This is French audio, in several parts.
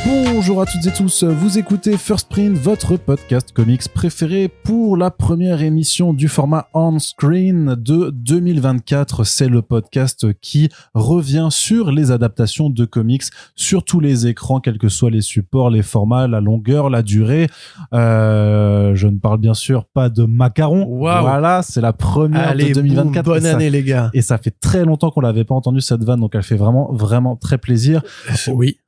Bonjour à toutes et tous, vous écoutez First Print, votre podcast comics préféré pour la première émission du format on-screen de 2024. C'est le podcast qui revient sur les adaptations de comics sur tous les écrans, quels que soient les supports, les formats, la longueur, la durée. Je ne parle bien sûr pas de macarons. Wow. Voilà, c'est la première de 2024. Bonne année les gars. Et ça fait très longtemps qu'on l'avait pas entendu cette vanne, donc elle fait vraiment très plaisir. Oui.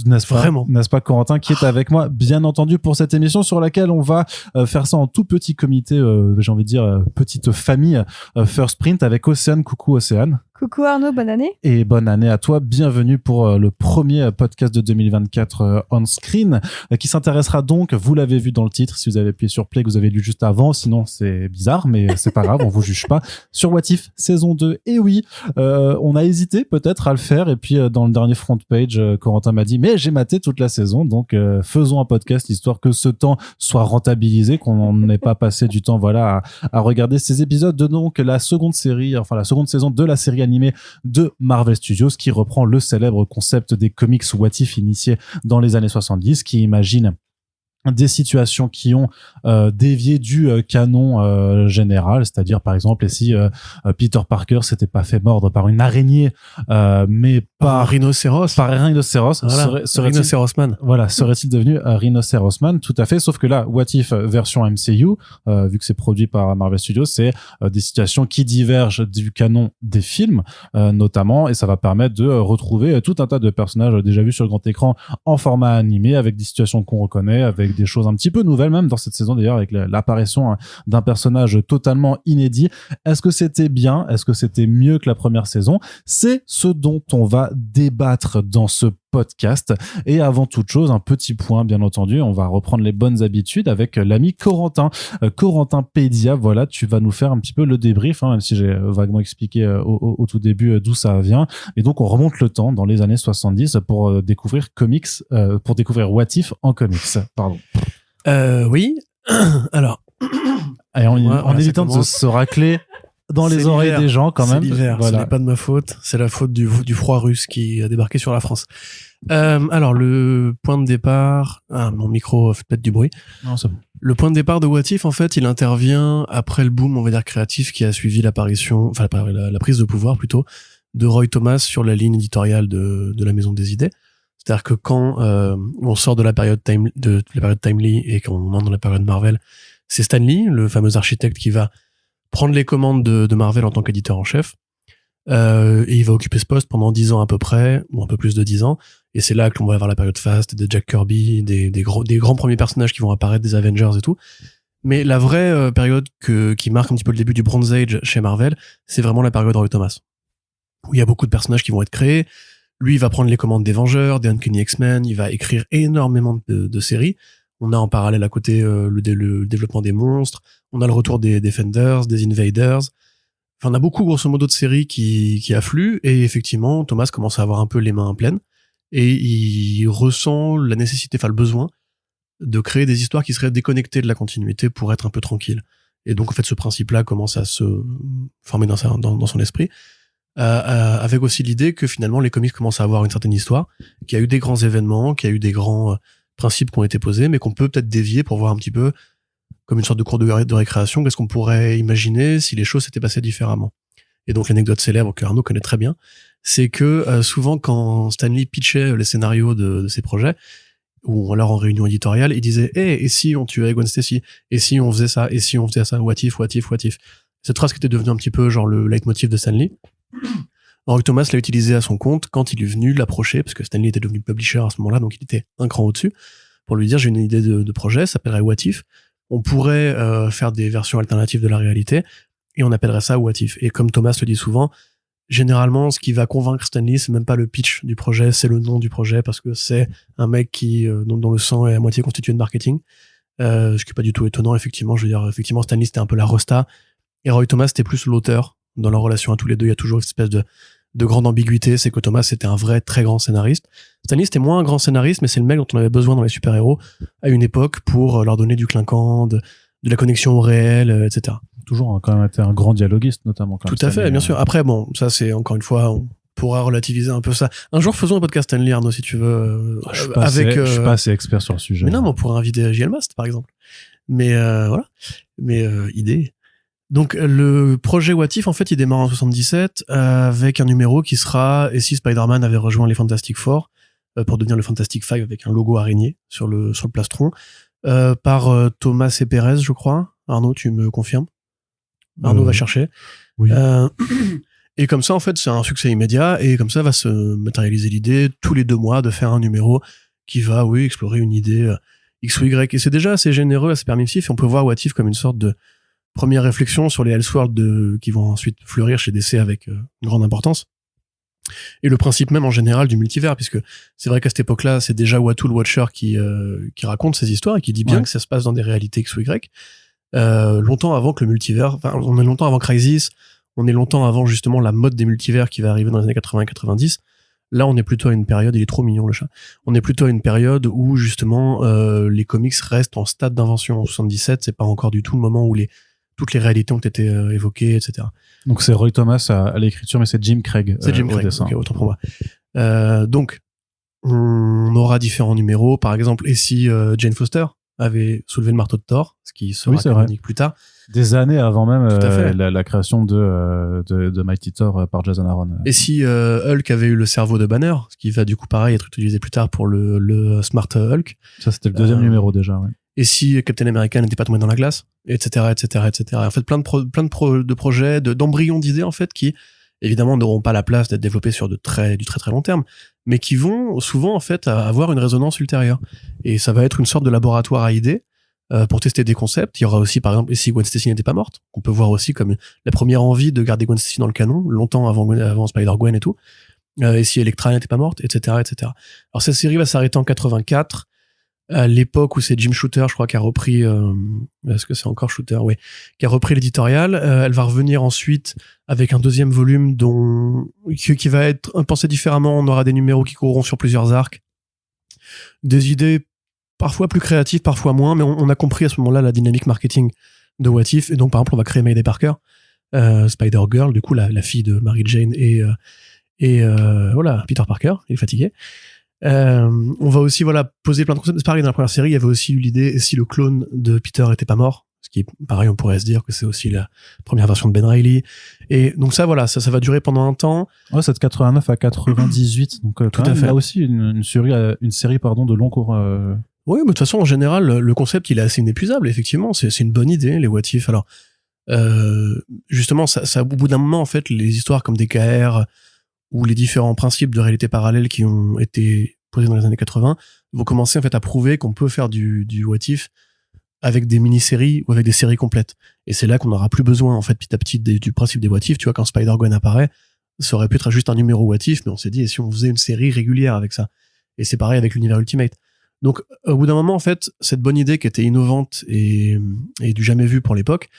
N'est-ce pas, vraiment. N'est-ce pas Corentin qui est avec moi, bien entendu, pour cette émission sur laquelle on va faire ça en tout petit comité, j'ai envie de dire petite famille First Print avec Océane. Coucou Océane. Coucou Arnaud, bonne année. Et bonne année à toi, bienvenue pour le premier podcast de 2024 on-screen qui s'intéressera donc, vous l'avez vu dans le titre, si vous avez appuyé sur play, que vous avez lu juste avant, sinon c'est bizarre, mais c'est pas grave, on vous juge pas, sur What If saison 2. Et oui, on a hésité peut-être à le faire, et puis dans le dernier front page, Corentin m'a dit, mais j'ai maté toute la saison, donc faisons un podcast, histoire que ce temps soit rentabilisé, qu'on n'ait pas passé du temps voilà à regarder ces épisodes de donc la seconde saison de la série animé de Marvel Studios, qui reprend le célèbre concept des comics What If initié dans les années 70, qui imagine des situations qui ont dévié du canon général, c'est-à-dire par exemple si Peter Parker s'était pas fait mordre par une araignée mais par un rhinocéros, voilà, Rhinocérosman. Voilà, serait-il devenu Rhinocérosman? Tout à fait, sauf que là, What If version MCU, vu que c'est produit par Marvel Studios, c'est des situations qui divergent du canon des films notamment, et ça va permettre de retrouver tout un tas de personnages déjà vus sur le grand écran en format animé, avec des situations qu'on reconnaît, avec des choses un petit peu nouvelles même dans cette saison d'ailleurs, avec l'apparition d'un personnage totalement inédit. Est-ce que c'était bien? Est-ce que c'était mieux que la première saison? C'est ce dont on va débattre dans ce podcast. Et avant toute chose, un petit point, bien entendu, on va reprendre les bonnes habitudes avec l'ami Corentin. Corentin Pédia, voilà, tu vas nous faire un petit peu le débrief, même si j'ai vaguement expliqué au tout début d'où ça vient. Et donc, on remonte le temps dans les années 70 pour découvrir pour découvrir What If en comics. Pardon. Oui. Alors. Et en évitant de se racler dans les oreilles des gens quand même. C'est l'hiver, voilà. Ce n'est pas de ma faute, c'est la faute du froid russe qui a débarqué sur la France. Alors le point de départ, mon micro fait peut-être du bruit. Non, c'est bon. Le point de départ de What If, en fait, il intervient après le boom, on va dire créatif, qui a suivi la prise de pouvoir plutôt de Roy Thomas sur la ligne éditoriale de la Maison des Idées. C'est-à-dire que quand on sort de la période Timely et qu'on entre dans la période Marvel, c'est Stan Lee, le fameux architecte, qui va prendre les commandes de Marvel en tant qu'éditeur en chef, et il va occuper ce poste pendant 10 ans à peu près, ou un peu plus de 10 ans, et c'est là que l'on va avoir la période Fast, de Jack Kirby, des grands premiers personnages qui vont apparaître, des Avengers et tout. Mais la vraie période qui marque un petit peu le début du Bronze Age chez Marvel, c'est vraiment la période Roy Thomas, où il y a beaucoup de personnages qui vont être créés. Lui, il va prendre les commandes des Vengeurs, des Uncanny X-Men, il va écrire énormément de séries. On a en parallèle à côté le développement des monstres, on a le retour des Defenders, des Invaders. Enfin, on a beaucoup, grosso modo, de séries qui affluent, et effectivement, Thomas commence à avoir un peu les mains pleines, et il ressent la nécessité, le besoin, de créer des histoires qui seraient déconnectées de la continuité pour être un peu tranquille. Et donc, en fait, ce principe-là commence à se former dans son esprit, avec aussi l'idée que finalement, les comics commencent à avoir une certaine histoire, qu'il y a eu des grands événements, qu'il y a eu des grands principes qui ont été posés, mais qu'on peut peut-être dévier pour voir un petit peu, comme une sorte de cours de récréation, qu'est-ce qu'on pourrait imaginer si les choses s'étaient passées différemment. Et donc l'anecdote célèbre que Arnaud connaît très bien, c'est que souvent quand Stan Lee pitchait les scénarios de ses projets, ou alors en réunion éditoriale, il disait « et si on tuait Gwen Stacy ? Et si on faisait ça ? Et si on faisait ça ? What if, what if, what if ?» Cette phrase qui était devenue un petit peu genre le leitmotiv de Stan Lee. Roy Thomas l'a utilisé à son compte quand il est venu l'approcher, parce que Stan Lee était devenu publisher à ce moment-là, donc il était un cran au-dessus, pour lui dire « j'ai une idée de projet, ça s'appellerait What If, on pourrait faire des versions alternatives de la réalité, et on appellerait ça What If ». Et comme Thomas le dit souvent, généralement, ce qui va convaincre Stan Lee, c'est même pas le pitch du projet, c'est le nom du projet, parce que c'est un mec dont le sang est à moitié constitué de marketing, ce qui est pas du tout étonnant, effectivement. Je veux dire, effectivement, Stan Lee, c'était un peu la rosta, et Roy Thomas, c'était plus l'auteur. Dans leur relation à tous les deux, il y a toujours une espèce de grande ambiguïté, c'est que Thomas c'était un vrai très grand scénariste. Stan Lee c'était moins un grand scénariste, mais c'est le mec dont on avait besoin dans les super-héros à une époque pour leur donner du clinquant, de la connexion au réel, etc. Toujours quand même été un grand dialoguiste, notamment. Tout à fait, bien sûr. Après, bon, ça c'est encore une fois, pourra relativiser un peu ça. Un jour, faisons un podcast Stanley, Arnaud, si tu veux. Je suis pas assez expert sur le sujet. Mais non, mais on pourrait inviter JL Mast, par exemple. Mais voilà. Mais idée. Donc le projet What If, en fait, il démarre en 77 avec un numéro qui sera et si Spider-Man avait rejoint les Fantastic Four pour devenir le Fantastic Five avec un logo araignée sur le plastron par Thomas et Perez, je crois. Arnaud, tu me confirmes? Arnaud va chercher. Oui. Et comme ça, en fait, c'est un succès immédiat et comme ça va se matérialiser l'idée tous les 2 mois de faire un numéro qui va, explorer une idée X ou Y. Et c'est déjà assez généreux, assez permissif. Et on peut voir What If comme une sorte de première réflexion sur les Elseworlds qui vont ensuite fleurir chez DC avec une grande importance. Et le principe même en général du multivers, puisque c'est vrai qu'à cette époque-là, c'est déjà Watu le Watcher qui raconte ces histoires et qui dit bien que ça se passe dans des réalités X ou Y. Longtemps avant que le multivers, enfin, on est longtemps avant Crisis, on est longtemps avant justement la mode des multivers qui va arriver dans les années 80-90. Là, on est plutôt à une période, il est trop mignon le chat, on est plutôt à une période où justement les comics restent en stade d'invention. En 77, c'est pas encore du tout le moment où toutes les réalités ont été évoquées, etc. Donc c'est Roy Thomas à l'écriture, mais c'est Jim Craig. C'est Jim Craig, ok, autant pour moi. Donc, on aura différents numéros. Par exemple, et si Jane Foster avait soulevé le marteau de Thor, ce qui sera canonique plus tard. Des années avant même la création de Mighty Thor par Jason Aaron. Et si Hulk avait eu le cerveau de Banner, ce qui va du coup pareil être utilisé plus tard pour le Smart Hulk. Ça c'était le deuxième numéro déjà, ouais. Et si Captain America n'était pas tombé dans la glace, etc., etc., etc. En fait, plein de projets, d'embryons d'idées, en fait, qui, évidemment, n'auront pas la place d'être développés sur du très très long terme, mais qui vont souvent, en fait, avoir une résonance ultérieure. Et ça va être une sorte de laboratoire à idées, pour tester des concepts. Il y aura aussi, par exemple, et si Gwen Stacy n'était pas morte, on peut voir aussi comme la première envie de garder Gwen Stacy dans le canon, longtemps avant Spider-Gwen et tout. Et si Elektra n'était pas morte, etc., etc. Alors, cette série va s'arrêter en 84. À l'époque où c'est Jim Shooter, je crois, qui a repris, est-ce que c'est encore Shooter? Oui, qui a repris l'éditorial. Elle va revenir ensuite avec un deuxième volume qui va être pensé différemment. On aura des numéros qui courront sur plusieurs arcs. Des idées parfois plus créatives, parfois moins, mais on a compris à ce moment-là la dynamique marketing de What If. Et donc, par exemple, on va créer Mayday Parker, Spider-Girl, du coup, la fille de Mary Jane et voilà, Peter Parker, il est fatigué. On va aussi poser plein de concepts. C'est pareil, dans la première série, il y avait aussi eu l'idée si le clone de Peter était pas mort, ce qui est pareil, on pourrait se dire que c'est aussi la première version de Ben Reilly. Et donc ça va durer pendant un temps. Ouais, c'est de 89 à 98, donc tout à fait. Là aussi une série de long cours. Oui, mais de toute façon, en général, le concept il est assez inépuisable. Effectivement, c'est une bonne idée, les What If. Alors justement, ça au bout d'un moment, en fait, les histoires comme DKR ou les différents principes de réalité parallèle qui ont été posés dans les années 80 vont commencer en fait à prouver qu'on peut faire du What If avec des mini-séries ou avec des séries complètes. Et c'est là qu'on n'aura plus besoin en fait petit à petit du principe des What If. Tu vois, quand Spider-Gwen apparaît, ça aurait pu être juste un numéro What If, mais on s'est dit, et si on faisait une série régulière avec ça? Et c'est pareil avec l'univers Ultimate. Donc au bout d'un moment, en fait, cette bonne idée qui était innovante et du jamais vu pour l'époque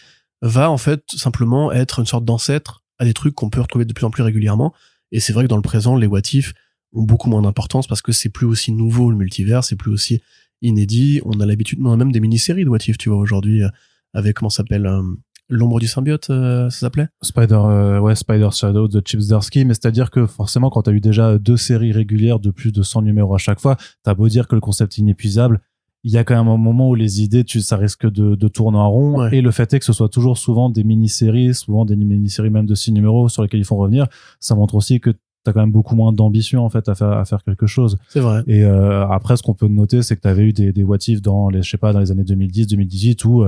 va en fait simplement être une sorte d'ancêtre à des trucs qu'on peut retrouver de plus en plus régulièrement. Et c'est vrai que dans le présent, les What If ont beaucoup moins d'importance parce que c'est plus aussi nouveau le multivers, c'est plus aussi inédit. On a l'habitude, on a même des mini-séries de What If, tu vois, aujourd'hui, avec, comment ça s'appelle, l'ombre du symbiote, ça s'appelait? Spider Shadow de Chip Zdarsky, mais c'est-à-dire que forcément, quand t'as eu déjà 2 séries régulières de plus de 100 numéros à chaque fois, t'as beau dire que le concept est inépuisable, il y a quand même un moment où les idées, ça risque de tourner en rond. Ouais. Et le fait est que ce soit toujours souvent des mini-séries, même de 6 numéros sur lesquels ils font revenir. Ça montre aussi que t'as quand même beaucoup moins d'ambition, en fait, à faire quelque chose. C'est vrai. Et, après, ce qu'on peut noter, c'est que t'avais eu des what if dans les années 2010, 2018 où,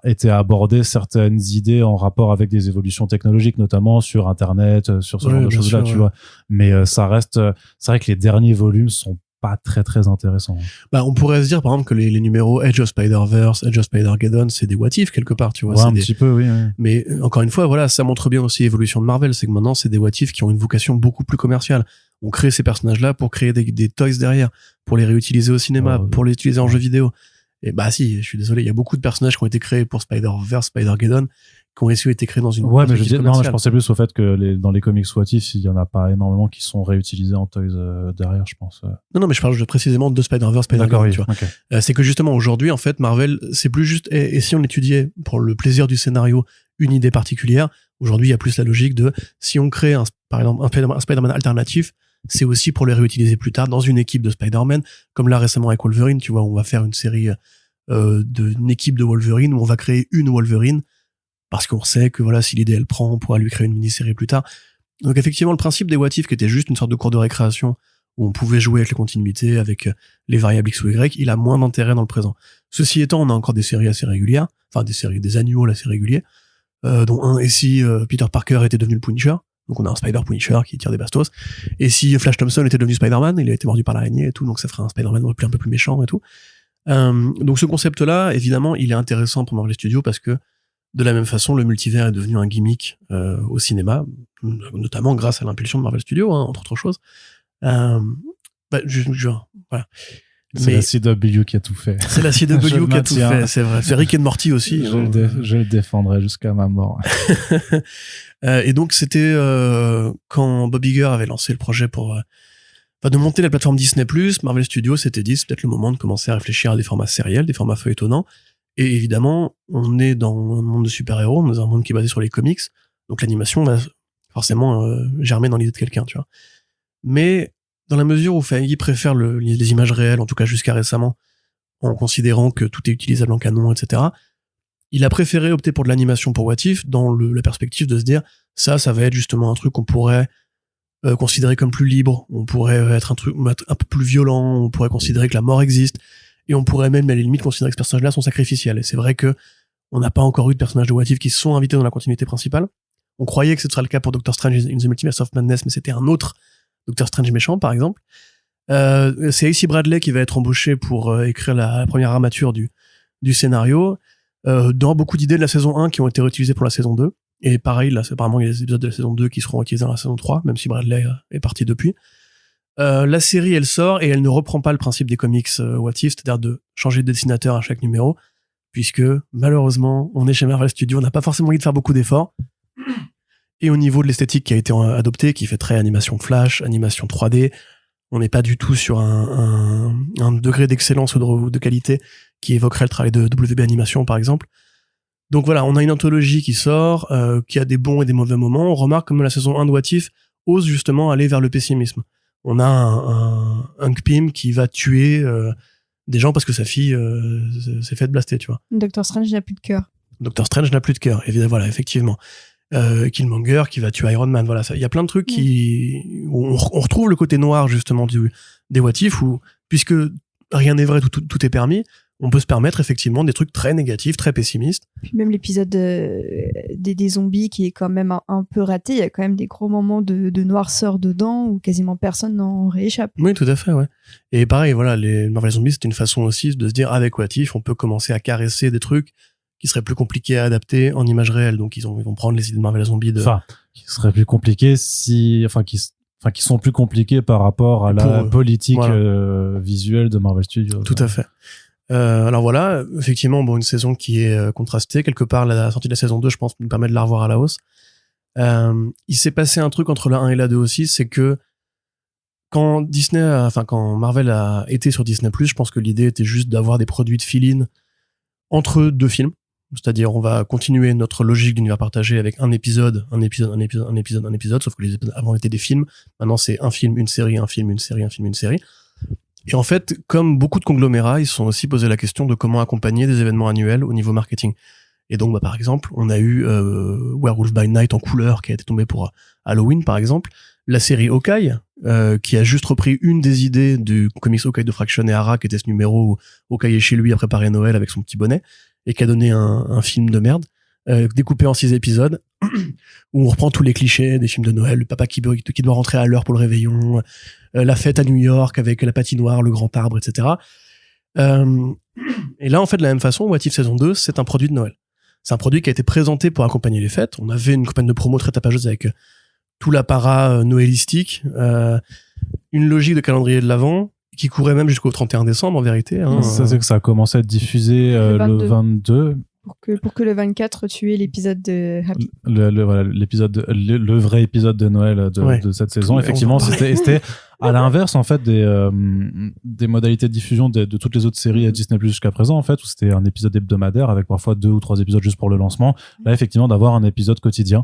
étaient abordées certaines idées en rapport avec des évolutions technologiques, notamment sur Internet, sur ce genre de choses-là, tu vois. Mais, ça reste, c'est vrai que les derniers volumes sont pas très très intéressant. Bah, on pourrait se dire par exemple que les numéros Edge of Spider-Verse, Edge of Spider-Geddon, c'est des what if quelque part, tu vois. Ouais, petit peu, oui. Mais encore une fois, voilà, ça montre bien aussi l'évolution de Marvel, c'est que maintenant c'est des what if qui ont une vocation beaucoup plus commerciale. On crée ces personnages-là pour créer des toys derrière, pour les réutiliser au cinéma, pour les utiliser en jeu vidéo. Et bah si, je suis désolé, il y a beaucoup de personnages qui ont été créés pour Spider-Verse, Spider-Geddon, qui ont aussi été créés dans une mais je pensais plus au fait que dans les comics What If, il y en a pas énormément qui sont réutilisés en toys derrière, je pense. Non, mais je parle précisément de Spider-Verse, Spider-Geddon, tu vois. Okay. C'est que justement aujourd'hui, en fait, Marvel, c'est plus juste et si on étudiait pour le plaisir du scénario une idée particulière, Aujourd'hui, il y a plus la logique de si on crée par exemple un Spider-Man alternatif, c'est aussi pour les réutiliser plus tard dans une équipe de Spider-Man, comme là récemment avec Wolverine, tu vois, on va faire une série d'une équipe de Wolverine où on va créer une Wolverine parce qu'on sait que voilà, si l'idée elle prend, on pourra lui créer une mini-série plus tard. Donc effectivement, le principe des What If, qui était juste une sorte de cours de récréation où on pouvait jouer avec les continuités, avec les variables X ou Y, il a moins d'intérêt dans le présent. Ceci étant, on a encore des séries assez régulières, enfin des annuals assez réguliers, dont un, et si Peter Parker était devenu le Punisher, donc on a un Spider-Punisher qui tire des bastos, et si Flash Thompson était devenu Spider-Man, il a été mordu par l'araignée et tout, donc ça ferait un Spider-Man un peu plus méchant et tout. Donc ce concept-là, évidemment, il est intéressant pour Marvel Studios parce que de la même façon, le multivers est devenu un gimmick au cinéma, notamment grâce à l'impulsion de Marvel Studios, hein, entre autres choses. Voilà. C'est la CW qui a tout fait. C'est la CW qui a tout fait, c'est vrai. C'est Rick and Morty aussi. Je le défendrai jusqu'à ma mort. Et donc c'était quand Bob Iger avait lancé le projet pour de monter la plateforme Disney+, Marvel Studios s'était dit c'est peut-être le moment de commencer à réfléchir à des formats sériels, des formats feuilletonnants. Et évidemment, on est dans un monde de super-héros, on est dans un monde qui est basé sur les comics, donc l'animation va forcément germer dans l'idée de quelqu'un, tu vois. Mais dans la mesure où Feige préfère les images réelles, en tout cas jusqu'à récemment, en considérant que tout est utilisable en canon, etc., il a préféré opter pour de l'animation pour What If, dans la perspective de se dire ça va être justement un truc qu'on pourrait considérer comme plus libre, on pourrait être un peu plus violent, on pourrait considérer que la mort existe, et on pourrait même à la limite considérer que ces personnages-là sont sacrificiels. Et c'est vrai que on n'a pas encore eu de personnages de What If qui se sont invités dans la continuité principale. On croyait que ce serait le cas pour Doctor Strange in the Multiverse of Madness, mais c'était un autre Doctor Strange méchant, par exemple. C'est AC Bradley qui va être embauché pour écrire la première armature du scénario, dans beaucoup d'idées de la saison 1 qui ont été réutilisées pour la saison 2. Et pareil, là, apparemment, il y a des épisodes de la saison 2 qui seront utilisés dans la saison 3, même si Bradley est parti depuis. La série, elle sort et elle ne reprend pas le principe des comics What If, c'est-à-dire de changer de dessinateur à chaque numéro, puisque malheureusement, on est chez Marvel Studios, on n'a pas forcément envie de faire beaucoup d'efforts. Et au niveau de l'esthétique qui a été adoptée, qui fait très animation flash, animation 3D, on n'est pas du tout sur un degré d'excellence ou de qualité qui évoquerait le travail de WB Animation, par exemple. Donc voilà, on a une anthologie qui sort, qui a des bons et des mauvais moments. On remarque comme la saison 1 de What If ose justement aller vers le pessimisme. On a un Hank Pym qui va tuer des gens parce que sa fille s'est faite blaster, tu vois. Doctor Strange n'a plus de cœur. Doctor Strange n'a plus de cœur, évidemment, voilà, effectivement. Killmonger qui va tuer Iron Man, voilà, ça. Il y a plein de trucs où on retrouve le côté noir justement des What If, où puisque rien n'est vrai, tout est permis. On peut se permettre effectivement des trucs très négatifs, très pessimistes. Puis même l'épisode des zombies qui est quand même un peu raté, il y a quand même des gros moments de noirceur dedans où quasiment personne n'en rééchappe. Oui, tout à fait, ouais. Et pareil, voilà, les Marvel Zombies, c'est une façon aussi de se dire avec What If, on peut commencer à caresser des trucs qui seraient plus compliqués à adapter en images réelles. Donc ils vont prendre les idées de Marvel Zombies qui seraient plus compliqués qui sont plus compliqués par rapport à la politique visuelle de Marvel Studios. Tout à fait. Alors voilà, effectivement, bon, une saison qui est contrastée. Quelque part, la sortie de la saison 2, je pense, nous permet de la revoir à la hausse. Il s'est passé un truc entre la 1 et la 2 aussi, c'est que quand Marvel a été sur Disney+, je pense que l'idée était juste d'avoir des produits de fill-in entre deux films. C'est-à-dire, on va continuer notre logique d'univers partagé avec un épisode, sauf que les épisodes avant étaient des films. Maintenant, c'est un film, une série, un film, une série, un film, une série. Et en fait, comme beaucoup de conglomérats, ils se sont aussi posé la question de comment accompagner des événements annuels au niveau marketing. Et donc, par exemple, on a eu Werewolf by Night en couleur qui a été tombé pour Halloween, par exemple. La série Hawkeye, qui a juste repris une des idées du comics Hawkeye de Fraction et Hara, qui était ce numéro où Hawkeye est chez lui à préparer Noël avec son petit bonnet, et qui a donné un film de merde, découpé en 6 épisodes, où on reprend tous les clichés des films de Noël, le papa qui doit rentrer à l'heure pour le réveillon, la fête à New York avec la patinoire, le grand arbre, etc. Et là, en fait, de la même façon, What If saison 2, c'est un produit de Noël. C'est un produit qui a été présenté pour accompagner les fêtes. On avait une campagne de promo très tapageuse avec tout l'apparat noëlistique, une logique de calendrier de l'Avent qui courait même jusqu'au 31 décembre, en vérité. Hein. C'est que ça a commencé à être diffusé le 22. Pour que le 24 tu aies l'épisode de Happy. Le vrai épisode de Noël de cette saison. Effectivement, c'était à l'inverse en fait des modalités de diffusion de toutes les autres séries à Disney+ jusqu'à présent en fait, où c'était un épisode hebdomadaire avec parfois 2 ou 3 épisodes juste pour le lancement. Là, effectivement, d'avoir un épisode quotidien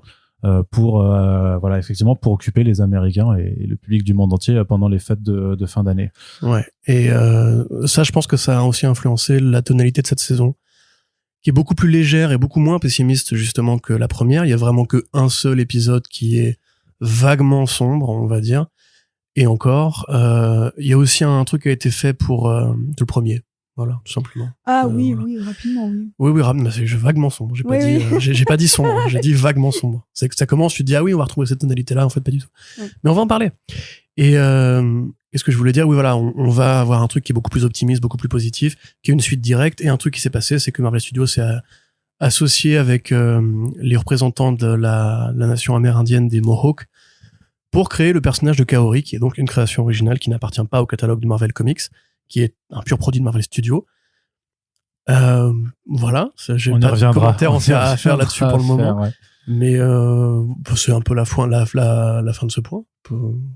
pour voilà, effectivement, pour occuper les Américains et le public du monde entier pendant les fêtes de fin d'année. Ouais. Et ça, je pense que ça a aussi influencé la tonalité de cette saison, qui est beaucoup plus légère et beaucoup moins pessimiste justement que la première. Il y a vraiment que un seul épisode qui est vaguement sombre, on va dire. Et encore, il y a aussi un truc qui a été fait pour le premier. Voilà, tout simplement. Ah oui, voilà. oui, rapidement, oui. Oui, mais c'est vaguement sombre. J'ai pas Oui, dit, oui. j'ai pas dit sombre. Hein, j'ai dit vaguement sombre. C'est que ça commence, tu te dis ah oui, on va retrouver cette tonalité-là. En fait, pas du tout. Oui. Mais on va en parler. Et qu'est-ce que je voulais dire? Oui, voilà, on va avoir un truc qui est beaucoup plus optimiste, beaucoup plus positif, qui est une suite directe. Et un truc qui s'est passé, c'est que Marvel Studios s'est associé avec les représentants de la nation amérindienne des Mohawks pour créer le personnage de Kaori, qui est donc une création originale qui n'appartient pas au catalogue de Marvel Comics, qui est un pur produit de Marvel Studios. Voilà, j'ai On y pas de reviendra. commentaires à faire là-dessus pour le moment. Ouais. Mais c'est un peu la fin de ce point.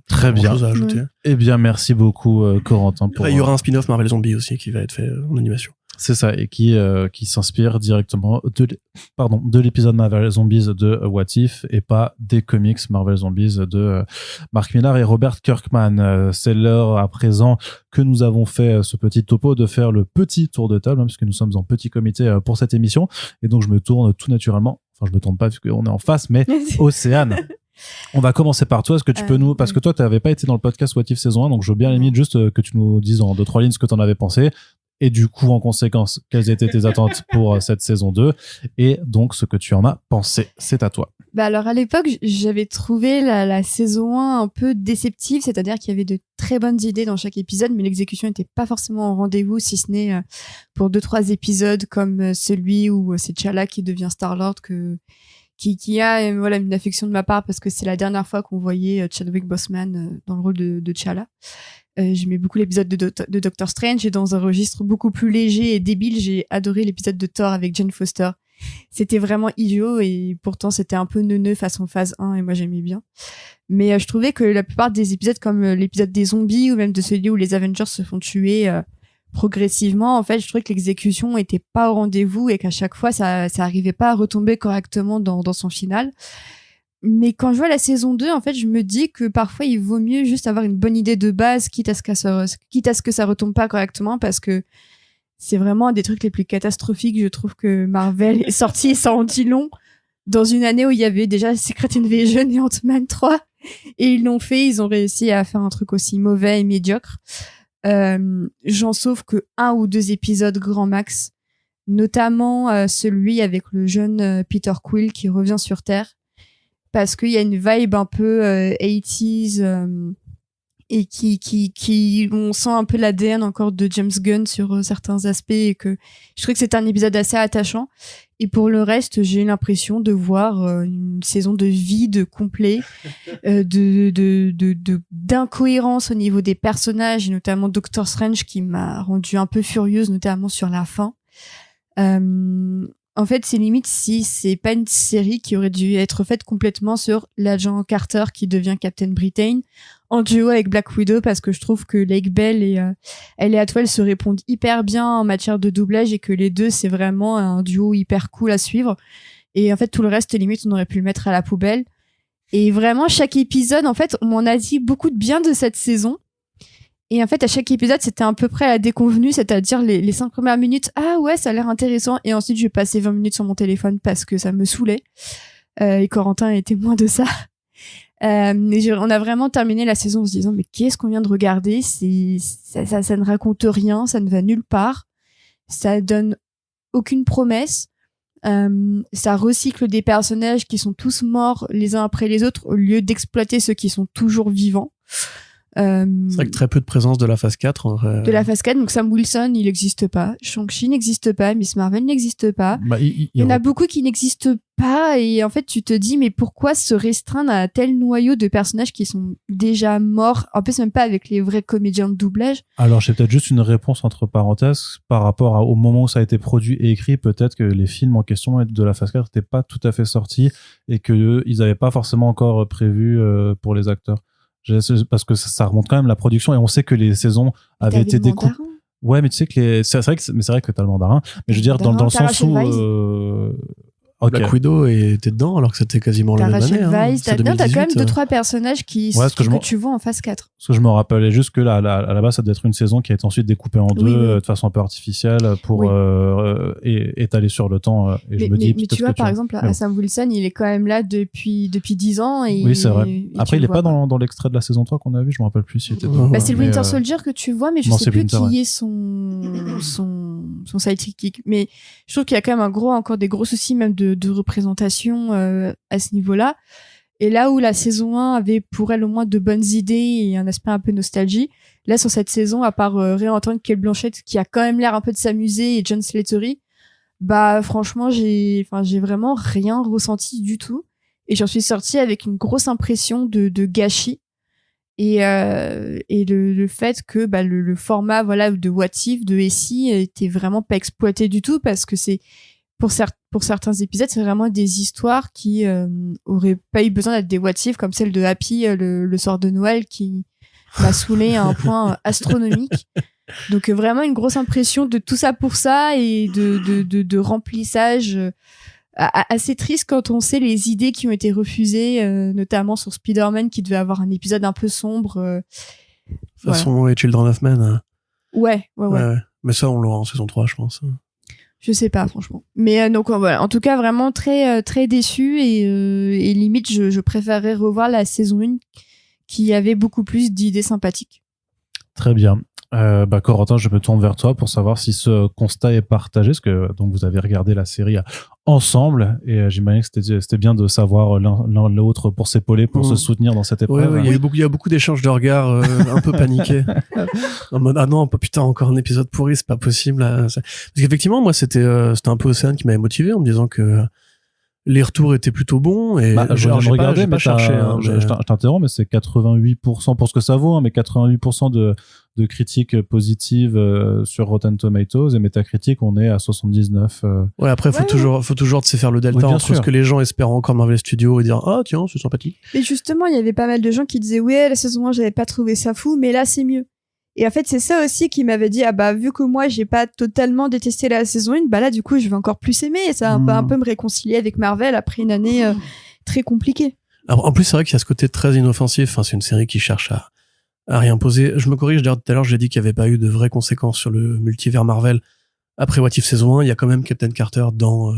Très bien. Chose à ajouter. Eh bien, merci beaucoup, Corentin. Il y aura un spin-off Marvel Zombie aussi qui va être fait en animation. C'est ça, et qui s'inspire directement de l'épisode Marvel Zombies de What If et pas des comics Marvel Zombies de Mark Millar et Robert Kirkman. C'est l'heure à présent que nous avons fait ce petit topo de faire le petit tour de table, hein, puisque nous sommes en petit comité pour cette émission. Et donc, je me tourne tout naturellement. Enfin, je me tourne pas puisqu'on est en face, mais Océane. On va commencer par toi. Est-ce que tu peux nous, parce que toi, tu n'avais pas été dans le podcast What If saison 1, donc je veux bien limite juste que tu nous dises en 2-3 lignes ce que tu en avais pensé. Et du coup, en conséquence, quelles étaient tes attentes pour cette saison 2 et donc ce que tu en as pensé. C'est à toi. Bah alors à l'époque, j'avais trouvé la saison 1 un peu déceptive, c'est-à-dire qu'il y avait de très bonnes idées dans chaque épisode, mais l'exécution n'était pas forcément au rendez-vous, si ce n'est pour 2-3 épisodes comme celui où c'est T'Challa qui devient Star-Lord qui a voilà une affection de ma part parce que c'est la dernière fois qu'on voyait Chadwick Boseman dans le rôle de T'Challa. J'aimais beaucoup l'épisode de Doctor Strange et dans un registre beaucoup plus léger et débile, j'ai adoré l'épisode de Thor avec Jane Foster. C'était vraiment idiot et pourtant c'était un peu neuneux façon phase 1 et moi j'aimais bien. Mais je trouvais que la plupart des épisodes comme l'épisode des zombies ou même de celui où les Avengers se font tuer progressivement, en fait, je trouvais que l'exécution était pas au rendez-vous et qu'à chaque fois ça arrivait pas à retomber correctement dans son final. Mais quand je vois la saison 2, en fait, je me dis que parfois il vaut mieux juste avoir une bonne idée de base, quitte à ce que ça retombe pas correctement, parce que c'est vraiment un des trucs les plus catastrophiques, je trouve, que Marvel est sorti, et ça en dit long, dans une année où il y avait déjà Secret Invasion et Ant-Man 3, et ils ont réussi à faire un truc aussi mauvais et médiocre. J'en sauve que 1 ou 2 épisodes grand max, notamment celui avec le jeune Peter Quill qui revient sur Terre, parce qu'il y a une vibe un peu 80s et qui on sent un peu l'ADN encore de James Gunn sur certains aspects et que je trouve que c'est un épisode assez attachant. Et pour le reste, j'ai eu l'impression de voir une saison de vide complet, d'incohérence au niveau des personnages, et notamment Doctor Strange qui m'a rendue un peu furieuse, notamment sur la fin. En fait, c'est limite si c'est pas une série qui aurait dû être faite complètement sur l'agent Carter qui devient Captain Britain en duo avec Black Widow, parce que je trouve que Lake Bell et Hayley Atwell se répondent hyper bien en matière de doublage et que les deux, c'est vraiment un duo hyper cool à suivre. Et en fait, tout le reste, limite, on aurait pu le mettre à la poubelle. Et vraiment, chaque épisode, en fait, on m'en a dit beaucoup de bien de cette saison. Et en fait, à chaque épisode, c'était à peu près à la déconvenue, c'est-à-dire les 5 premières minutes, ah ouais, ça a l'air intéressant. Et ensuite, je vais passer 20 minutes sur mon téléphone parce que ça me saoulait. Et Corentin est témoin de ça. On a vraiment terminé la saison en se disant, mais qu'est-ce qu'on vient de regarder? Ça ne raconte rien, ça ne va nulle part. Ça donne aucune promesse. Ça recycle des personnages qui sont tous morts les uns après les autres au lieu d'exploiter ceux qui sont toujours vivants. C'est vrai que très peu de présence de la phase 4 en vrai. De la phase 4, donc Sam Wilson il n'existe pas, Shang-Chi n'existe pas, Miss Marvel n'existe pas, il y en a beaucoup qui n'existent pas, et en fait tu te dis mais pourquoi se restreindre à tel noyau de personnages qui sont déjà morts, en plus même pas avec les vrais comédiens de doublage. Alors j'ai peut-être juste une réponse entre parenthèses par rapport au moment où ça a été produit et écrit, peut-être que les films en question de la phase 4 n'étaient pas tout à fait sortis et qu'ils n'avaient pas forcément encore prévu pour les acteurs. Parce que ça remonte quand même la production et on sait que les saisons avaient été découpées. Ouais, mais tu sais que c'est vrai que t'as le mandarin, mais je veux dire dans le sens où Ok. Black Widow était dedans alors que c'était quasiment T'as la même Rachel année. Weisz, t'as quand même 2-3 personnages que tu vois en phase 4. Parce que je me rappelais juste que là, à la base, ça doit être une saison qui a été ensuite découpée en deux Oui. de façon un peu artificielle pour étaler sur le temps. Et je me Mais dis, tu vois, par exemple, Sam Wilson, il est quand même là depuis 10 ans. Et oui, c'est vrai. Après, il est pas dans l'extrait de la saison 3 qu'on a vu, je me rappelle plus s'il était dedans. C'est le Winter Soldier que tu vois, mais je sais plus qui est son sidekick. Mais je trouve qu'il y a quand même encore des gros soucis même de représentation à ce niveau-là. Et là où la saison 1 avait pour elle au moins de bonnes idées et un aspect un peu nostalgie, là sur cette saison, à part réentendre Cate Blanchett qui a quand même l'air un peu de s'amuser et John Slattery, bah franchement j'ai vraiment rien ressenti du tout et j'en suis sortie avec une grosse impression de gâchis et le fait que le format de What If de SI était vraiment pas exploité du tout parce que c'est pour certains épisodes, c'est vraiment des histoires qui auraient pas eu besoin d'être des what if comme celle de Happy le soir de Noël qui m'a saoulé à un point astronomique. Donc vraiment une grosse impression de tout ça pour ça et de remplissage assez triste quand on sait les idées qui ont été refusées, notamment sur Spider-Man qui devait avoir un épisode un peu sombre. De toute façon, et Children of Men. Hein. Ouais. Mais ça, on l'aura en saison 3, je pense. Je sais pas, franchement. Mais donc voilà, en tout cas, vraiment très très déçu et limite, je préférerais revoir la saison 1 qui avait beaucoup plus d'idées sympathiques. Très bien. Corentin, je me tourne vers toi pour savoir si ce constat est partagé, parce que donc vous avez regardé la série ensemble et j'imagine que c'était bien de savoir l'un l'autre pour s'épauler, pour se soutenir dans cette épreuve. Ouais, il y a beaucoup d'échanges de regards un peu paniqués. En mode, ah non, putain, encore un épisode pourri, c'est pas possible. Là. Parce qu'effectivement, moi, c'était un peu Océane qui m'avait motivé en me disant que les retours étaient plutôt bons et je viens de regarder, mais cherché. Je t'interromps, mais c'est 88% pour ce que ça vaut, hein, mais 88% de critiques positives sur Rotten Tomatoes et Metacritic, on est à 79. Ouais, après, faut toujours se faire le delta entre ce que les gens espèrent encore Marvel Studios et dire ah tiens, c'est sympathique. Mais justement, il y avait pas mal de gens qui disaient ouais, la saison 1, j'avais pas trouvé ça fou, mais là c'est mieux. Et en fait, c'est ça aussi qui m'avait dit, vu que moi, j'ai pas totalement détesté la saison 1, là, du coup, je vais encore plus aimer. Et ça va un peu me réconcilier avec Marvel après une année très compliquée. Alors, en plus, c'est vrai qu'il y a ce côté très inoffensif. Enfin, c'est une série qui cherche à rien poser. Je me corrige, d'ailleurs, tout à l'heure, j'ai dit qu'il n'y avait pas eu de vraies conséquences sur le multivers Marvel. Après What If saison 1, il y a quand même Captain Carter dans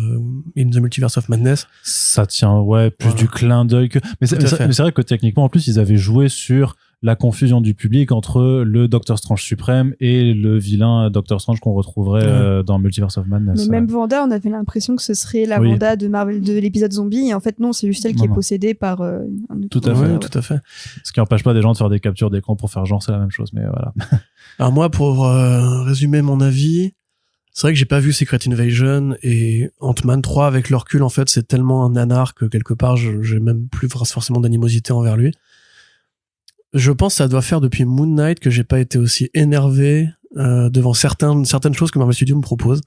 In the Multiverse of Madness. Ça tient, plus du clin d'œil que... Mais c'est vrai que techniquement, en plus, ils avaient joué sur la confusion du public entre le Doctor Strange suprême et le vilain Doctor Strange qu'on retrouverait dans Multiverse of Madness. Mais même Wanda, on avait l'impression que ce serait la Wanda de Marvel de l'épisode zombie, et en fait non, c'est juste elle qui est possédée par un autre. Tout à fait. Ce qui n'empêche pas des gens de faire des captures d'écran pour faire genre c'est la même chose, mais voilà. Alors moi, pour résumer mon avis, c'est vrai que j'ai pas vu Secret Invasion et Ant-Man 3 avec le recul, en fait, c'est tellement un nanar que quelque part, j'ai même plus forcément d'animosité envers lui. Je pense que ça doit faire depuis Moon Knight que j'ai pas été aussi énervé devant certaines choses que Marvel Studios me propose.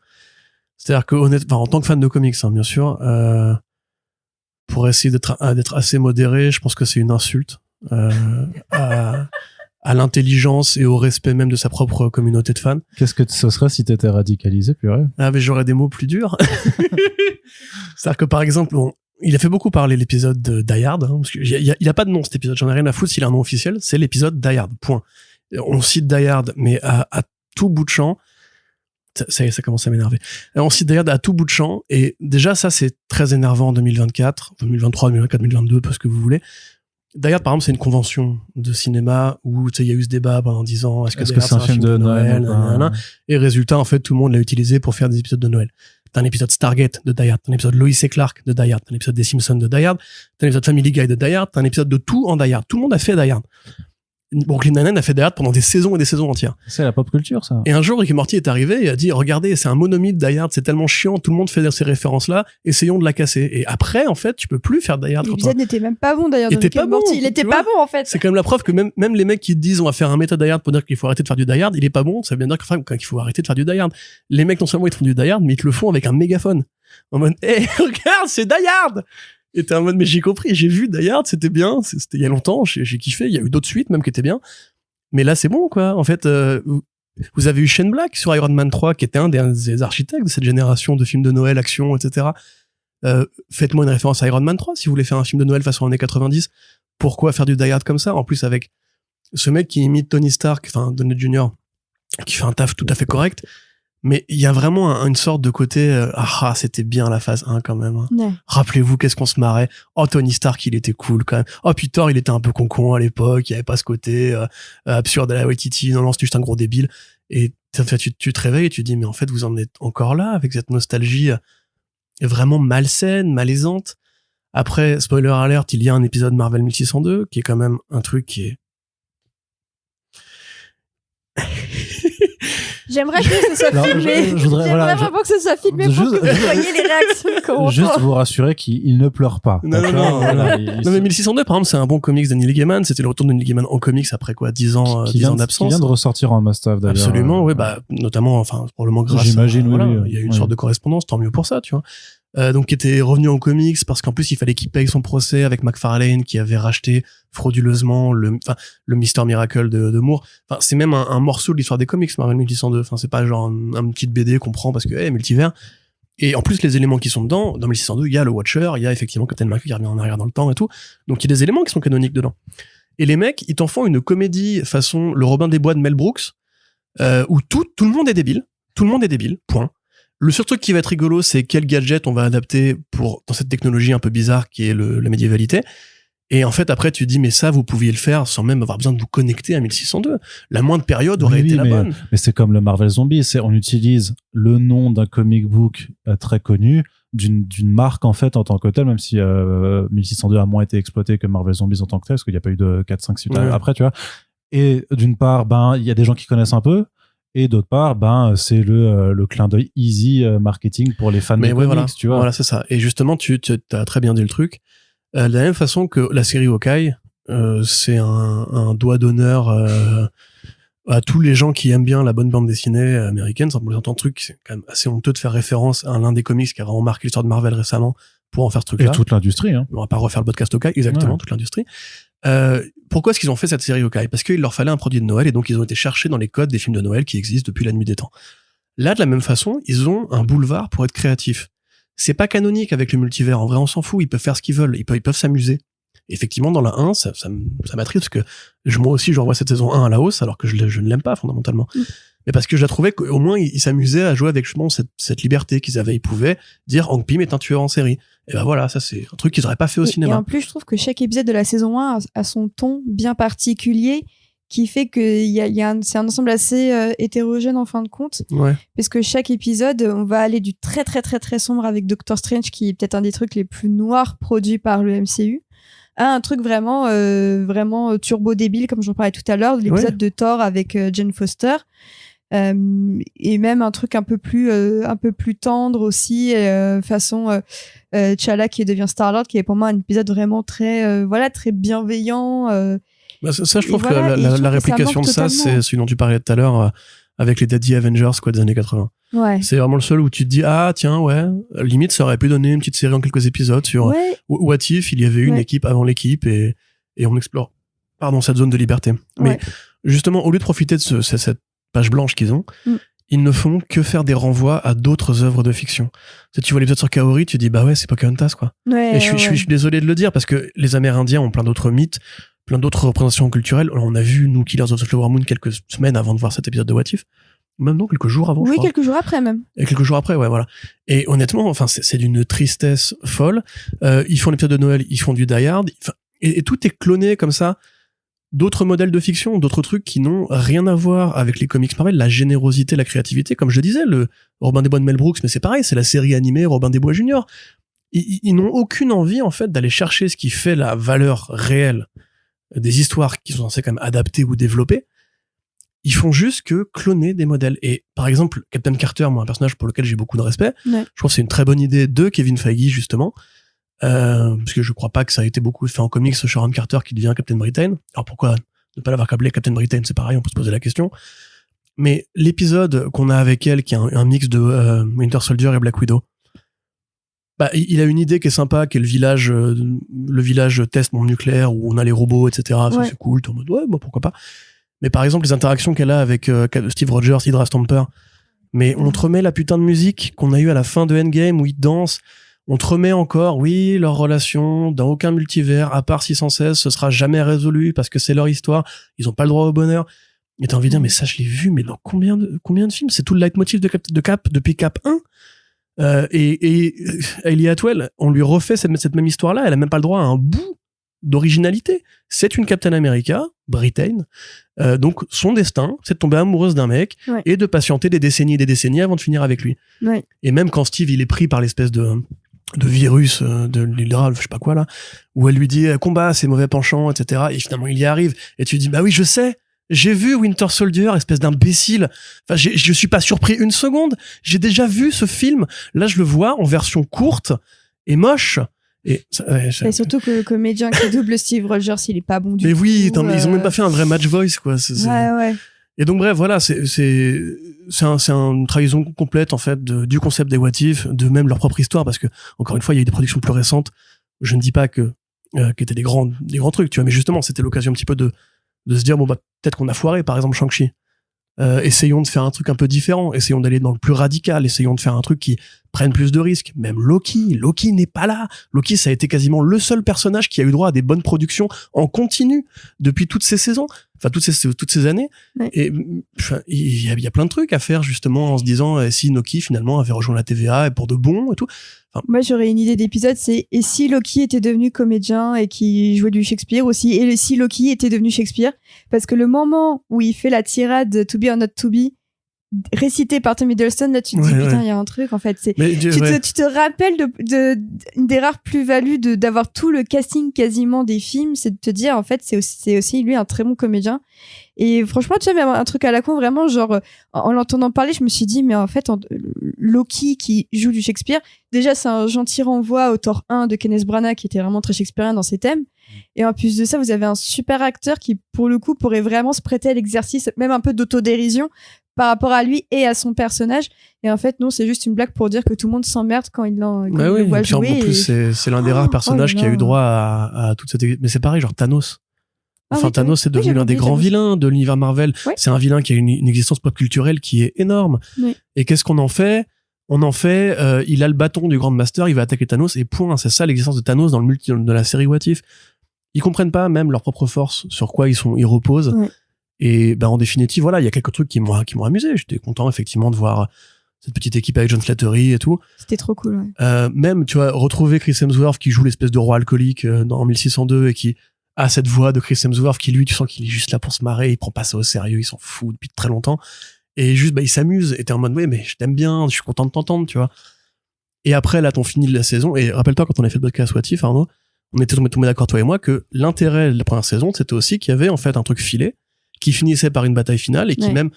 C'est-à-dire que en tant que fan de comics, hein, bien sûr, pour essayer d'être assez modéré, je pense que c'est une insulte à l'intelligence et au respect même de sa propre communauté de fans. Qu'est-ce que ce serait si t'étais radicalisé, purée? Ah, mais j'aurais des mots plus durs. C'est-à-dire que par exemple, il a fait beaucoup parler l'épisode de Die Hard, hein, parce qu'il y a pas de nom cet épisode, j'en ai rien à foutre s'il a un nom officiel, c'est l'épisode Die Hard, point. On cite Die Hard, mais à tout bout de champ, ça commence à m'énerver. On cite Die Hard à tout bout de champ, et déjà ça c'est très énervant en 2024, 2023, 2024, 2022, parce que vous voulez. Die Hard, par exemple, c'est une convention de cinéma où il y a eu ce débat pendant 10 ans, est-ce que c'est un film de Noël, et résultat, en fait, tout le monde l'a utilisé pour faire des épisodes de Noël. T'as un épisode Stargate de Die Hard, t'as un épisode Lois et Clark de Die Hard, t'as un épisode des Simpsons de Die Hard, t'as un épisode Family Guy de Die Hard, t'as un épisode de tout en Die Hard. Tout le monde a fait Die Hard. Brooklyn Nine-Nine a fait Die Hard pendant des saisons et des saisons entières. C'est la pop culture, ça. Et un jour, Rick et Morty est arrivé et a dit, regardez, c'est un monomythe Die Hard, c'est tellement chiant, tout le monde fait ces références-là, essayons de la casser. Et après, en fait, tu peux plus faire Die Hard. L'épisode n'était même pas bon, d'ailleurs, de Rick et Morty. Il était pas bon, en fait. C'est quand même la preuve que même les mecs qui disent, on va faire un méta Die Hard pour dire qu'il faut arrêter de faire du Die Hard, il est pas bon, ça veut bien dire qu'il faut arrêter de faire du Die Hard. Les mecs, non seulement ils font du Die Hard, mais ils te le font avec un mégaphone. En mode, regarde, c'est Die Hard! Et t'es en mode, mais j'ai compris, j'ai vu Die Hard, c'était bien, c'était il y a longtemps, j'ai kiffé, il y a eu d'autres suites même qui étaient bien. Mais là, c'est bon, quoi. En fait, vous avez eu Shane Black sur Iron Man 3, qui était un des architectes de cette génération de films de Noël, action, etc. Faites-moi une référence à Iron Man 3 si vous voulez faire un film de Noël façon années 90. Pourquoi faire du Die Hard comme ça? En plus, avec ce mec qui imite Tony Stark, enfin Downey Jr., qui fait un taf tout à fait correct. Mais il y a vraiment une sorte de côté c'était bien la phase 1 quand même. Hein. Ouais. Rappelez-vous qu'est-ce qu'on se marrait. Oh, Tony Stark, il était cool quand même. Oh, puis Thor, il était un peu con à l'époque. Il y avait pas ce côté absurde à la Waititi. Non, c'est juste un gros débile. Et tu te réveilles et tu te dis, mais en fait, vous en êtes encore là avec cette nostalgie vraiment malsaine, malaisante. Après, spoiler alert, il y a un épisode Marvel 1602 qui est quand même un truc qui est... J'aimerais que ce soit filmé. J'aimerais vraiment que ce soit filmé pour que vous voyez les réactions de commentaires. Juste vous rassurer qu'il ne pleure pas. Non, mais 1602, par exemple, c'est un bon comics de Neil Gaiman. C'était le retour de Neil Gaiman en comics après 10 ans d'absence. Qui vient de ressortir en must-have d'ailleurs. Absolument, oui, notamment, probablement grâce J'imagine, il y a eu une sorte de correspondance, tant mieux pour ça, tu vois. Donc qui était revenu en comics parce qu'en plus il fallait qu'il paye son procès avec McFarlane qui avait racheté frauduleusement le Mr. Miracle de Moore. Enfin, c'est même un morceau de l'histoire des comics, Marvel 1602. Enfin, c'est pas genre un petit BD qu'on prend parce que multivers. Et en plus, les éléments qui sont dans 1602, il y a le Watcher, il y a effectivement Captain America qui revient en arrière dans le temps et tout. Donc il y a des éléments qui sont canoniques dedans. Et les mecs, ils t'en font une comédie façon le Robin des Bois de Mel Brooks, où tout le monde est débile. Tout le monde est débile, point. Le seul truc qui va être rigolo, c'est quel gadget on va adapter dans cette technologie un peu bizarre qui est la médiévalité. Et en fait, après, tu te dis, mais ça, vous pouviez le faire sans même avoir besoin de vous connecter à 1602. La moindre période aurait été la bonne. Mais c'est comme le Marvel Zombie. On utilise le nom d'un comic book très connu, d'une marque, en fait, en tant que tel, même si 1602 a moins été exploité que Marvel Zombies en tant que tel, parce qu'il n'y a pas eu de 4, 5 suites après, tu vois. Et d'une part, il y a des gens qui connaissent un peu. Et d'autre part, c'est le clin d'œil easy marketing pour les fans de comics, tu vois. Voilà, c'est ça. Et justement, tu as très bien dit le truc. De la même façon que la série Hawkeye, c'est un doigt d'honneur à tous les gens qui aiment bien la bonne bande dessinée américaine. Sans plus entendre truc, c'est quand même assez honteux de faire référence à l'un des comics qui a vraiment marqué l'histoire de Marvel récemment pour en faire ce truc-là. Et toute l'industrie, hein. On va pas refaire le podcast Hawkeye, exactement, toute l'industrie. Pourquoi est-ce qu'ils ont fait cette série Hawkeye? Parce qu'il leur fallait un produit de Noël et donc ils ont été cherchés dans les codes des films de Noël qui existent depuis la nuit des temps. Là, de la même façon, ils ont un boulevard pour être créatifs. C'est pas canonique avec le multivers. En vrai, on s'en fout. Ils peuvent faire ce qu'ils veulent. Ils peuvent s'amuser. Effectivement, dans la 1, ça m'attriste parce que moi aussi, je revois cette saison 1 à la hausse alors que je ne l'aime pas fondamentalement. Mais parce que je la trouvais qu'au moins, ils s'amusaient à jouer avec justement cette liberté qu'ils avaient. Ils pouvaient dire Hank Pym est un tueur en série. Et voilà, ça c'est un truc qu'ils n'auraient pas fait au cinéma. Et en plus, je trouve que chaque épisode de la saison 1 a son ton bien particulier qui fait que c'est un ensemble assez hétérogène en fin de compte. Ouais. Parce que chaque épisode, on va aller du très très très très sombre avec Doctor Strange, qui est peut-être un des trucs les plus noirs produits par le MCU, à un truc vraiment turbo débile, comme j'en parlais tout à l'heure, l'épisode de Thor avec Jane Foster. Et même un truc un peu plus tendre aussi, façon T'Challa qui devient Star-Lord, qui est pour moi un épisode vraiment très très bienveillant. Ça, je trouve que la réplication de ça, c'est celui dont tu parlais tout à l'heure avec les Daddy Avengers des années 80. Ouais. C'est vraiment le seul où tu te dis tiens limite ça aurait pu donner une petite série en quelques épisodes sur What If il y avait une équipe avant l'équipe et on explore cette zone de liberté. Mais justement, au lieu de profiter de cette page blanche qu'ils ont, ils ne font que faire des renvois à d'autres œuvres de fiction. Tu vois l'épisode sur Kaori, tu dis c'est Pocahontas quoi. Ouais, et je suis désolé de le dire parce que les Amérindiens ont plein d'autres mythes, plein d'autres représentations culturelles. On a vu nous Killers of the Flower Moon quelques semaines avant de voir cet épisode de What If. Même non, quelques jours avant. Oui, quelques jours après même. Et quelques jours après, voilà. Et honnêtement, c'est d'une tristesse folle. Ils font l'épisode de Noël, ils font du Die Hard, et tout est cloné comme ça. D'autres modèles de fiction, d'autres trucs qui n'ont rien à voir avec les comics Marvel, la générosité, la créativité, comme je le disais, le Robin des Bois de Mel Brooks, mais c'est pareil, c'est la série animée Robin des Bois Junior. Ils n'ont aucune envie, en fait, d'aller chercher ce qui fait la valeur réelle des histoires qui sont censées quand même adapter ou développer. Ils font juste que cloner des modèles. Et par exemple, Captain Carter, moi, un personnage pour lequel j'ai beaucoup de respect, je trouve que c'est une très bonne idée de Kevin Feige, justement, parce que je crois pas que ça a été beaucoup fait en comics, Sharon Carter qui devient Captain Britain. Alors pourquoi ne pas l'avoir appelé Captain Britain? C'est pareil, on peut se poser la question. Mais l'épisode qu'on a avec elle, qui est un mix de Winter Soldier et Black Widow, il a une idée qui est sympa, qui est le village test mon nucléaire où on a les robots, etc. Ça, c'est cool, t'es en mode pourquoi pas. Mais par exemple, les interactions qu'elle a avec Steve Rogers, Hydra Stomper, mais on te remet la putain de musique qu'on a eue à la fin de Endgame où ils dansent. on te remet encore, oui, leur relation, dans aucun multivers, à part 616, ce sera jamais résolu parce que c'est leur histoire, ils ont pas le droit au bonheur. Et t'as envie de dire, mais ça, je l'ai vu, mais dans combien de films? C'est tout le leitmotiv de Cap depuis Cap 1. Et Hayley Atwell, on lui refait cette même histoire-là, elle a même pas le droit à un bout d'originalité. C'est une Captain America, Britain. Donc, son destin, c'est de tomber amoureuse d'un mec et de patienter des décennies et des décennies avant de finir avec lui. Ouais. Et même quand Steve, il est pris par l'espèce de virus de l'Hydra, je sais pas quoi là, où elle lui dit combat, c'est mauvais penchant, etc. Et finalement, il y arrive. Et tu dis, bah oui, je sais. J'ai vu Winter Soldier, espèce d'imbécile. Enfin, je suis pas surpris une seconde. J'ai déjà vu ce film. Là, je le vois en version courte et moche. Et surtout que le comédien qui double Steve Rogers, il est pas bon du tout. Mais oui, ils ont même pas fait un vrai match voice, quoi. Ouais. Et donc bref, voilà, c'est une trahison complète en fait du concept des What If, de même leur propre histoire, parce que encore une fois, il y a eu des productions plus récentes. Je ne dis pas que qui étaient des grands trucs, tu vois, mais justement, c'était l'occasion un petit peu de se dire bon bah peut-être qu'on a foiré, par exemple Shang-Chi. Essayons de faire un truc un peu différent, essayons d'aller dans le plus radical, essayons de faire un truc qui prenne plus de risques. Même Loki n'est pas là. Loki, ça a été quasiment le seul personnage qui a eu droit à des bonnes productions en continu depuis toutes ces saisons, enfin toutes ces années. Ouais. Et enfin, il y a plein de trucs à faire justement en se disant si Loki finalement avait rejoint la TVA et pour de bon et tout. Enfin, moi j'aurais une idée d'épisode, c'est et si Loki était devenu comédien et qui jouait du Shakespeare aussi, et si Loki était devenu Shakespeare, parce que le moment où il fait la tirade To Be or Not To Be récité par Tom Hiddleston, là tu te dis putain il y a un truc en fait, tu te rappelles de une des rares plus-values d'avoir tout le casting quasiment des films, c'est de te dire en fait c'est aussi lui un très bon comédien. Et franchement tu sais, même un truc à la con vraiment, genre en l'entendant parler je me suis dit mais en fait Loki qui joue du Shakespeare, déjà c'est un gentil renvoi au Thor 1 de Kenneth Branagh qui était vraiment très shakespearien dans ses thèmes. Et en plus de ça, vous avez un super acteur qui, pour le coup, pourrait vraiment se prêter à l'exercice, même un peu d'autodérision par rapport à lui et à son personnage. Et en fait, non, c'est juste une blague pour dire que tout le monde s'emmerde quand il le voit jouer. En plus, c'est l'un des rares personnages qui a eu droit à toute cette... Mais c'est pareil, genre Thanos. Enfin, Thanos, c'est devenu l'un des grands vilains de l'univers Marvel. Ouais. C'est un vilain qui a une existence pop culturelle qui est énorme. Oui. Et qu'est-ce qu'on en fait ? On en fait, il a le bâton du Grand Master, il va attaquer Thanos, et point, c'est ça l'existence de Thanos dans le de la série What If. Ils comprennent pas même leur propre force, sur quoi ils reposent. Ouais. Et ben en définitive, voilà, il y a quelques trucs qui m'ont amusé. J'étais content effectivement de voir cette petite équipe avec John Slattery et tout. C'était trop cool. Ouais. Même, tu vois, retrouver Chris Hemsworth qui joue l'espèce de roi alcoolique dans 1602 et qui a cette voix de Chris Hemsworth qui lui, tu sens qu'il est juste là pour se marrer, il prend pas ça au sérieux, il s'en fout depuis très longtemps. Et juste, bah, il s'amuse. Et t'es en mode, ouais, mais je t'aime bien, je suis content de t'entendre, tu vois. Et après, là, t'on fini la saison. Et rappelle-toi, quand on a fait le podcast What If, Arnaud, on était tombé d'accord, toi et moi, que l'intérêt de la première saison, c'était aussi qu'il y avait, en fait, un truc filé, qui finissait par une bataille finale et qui même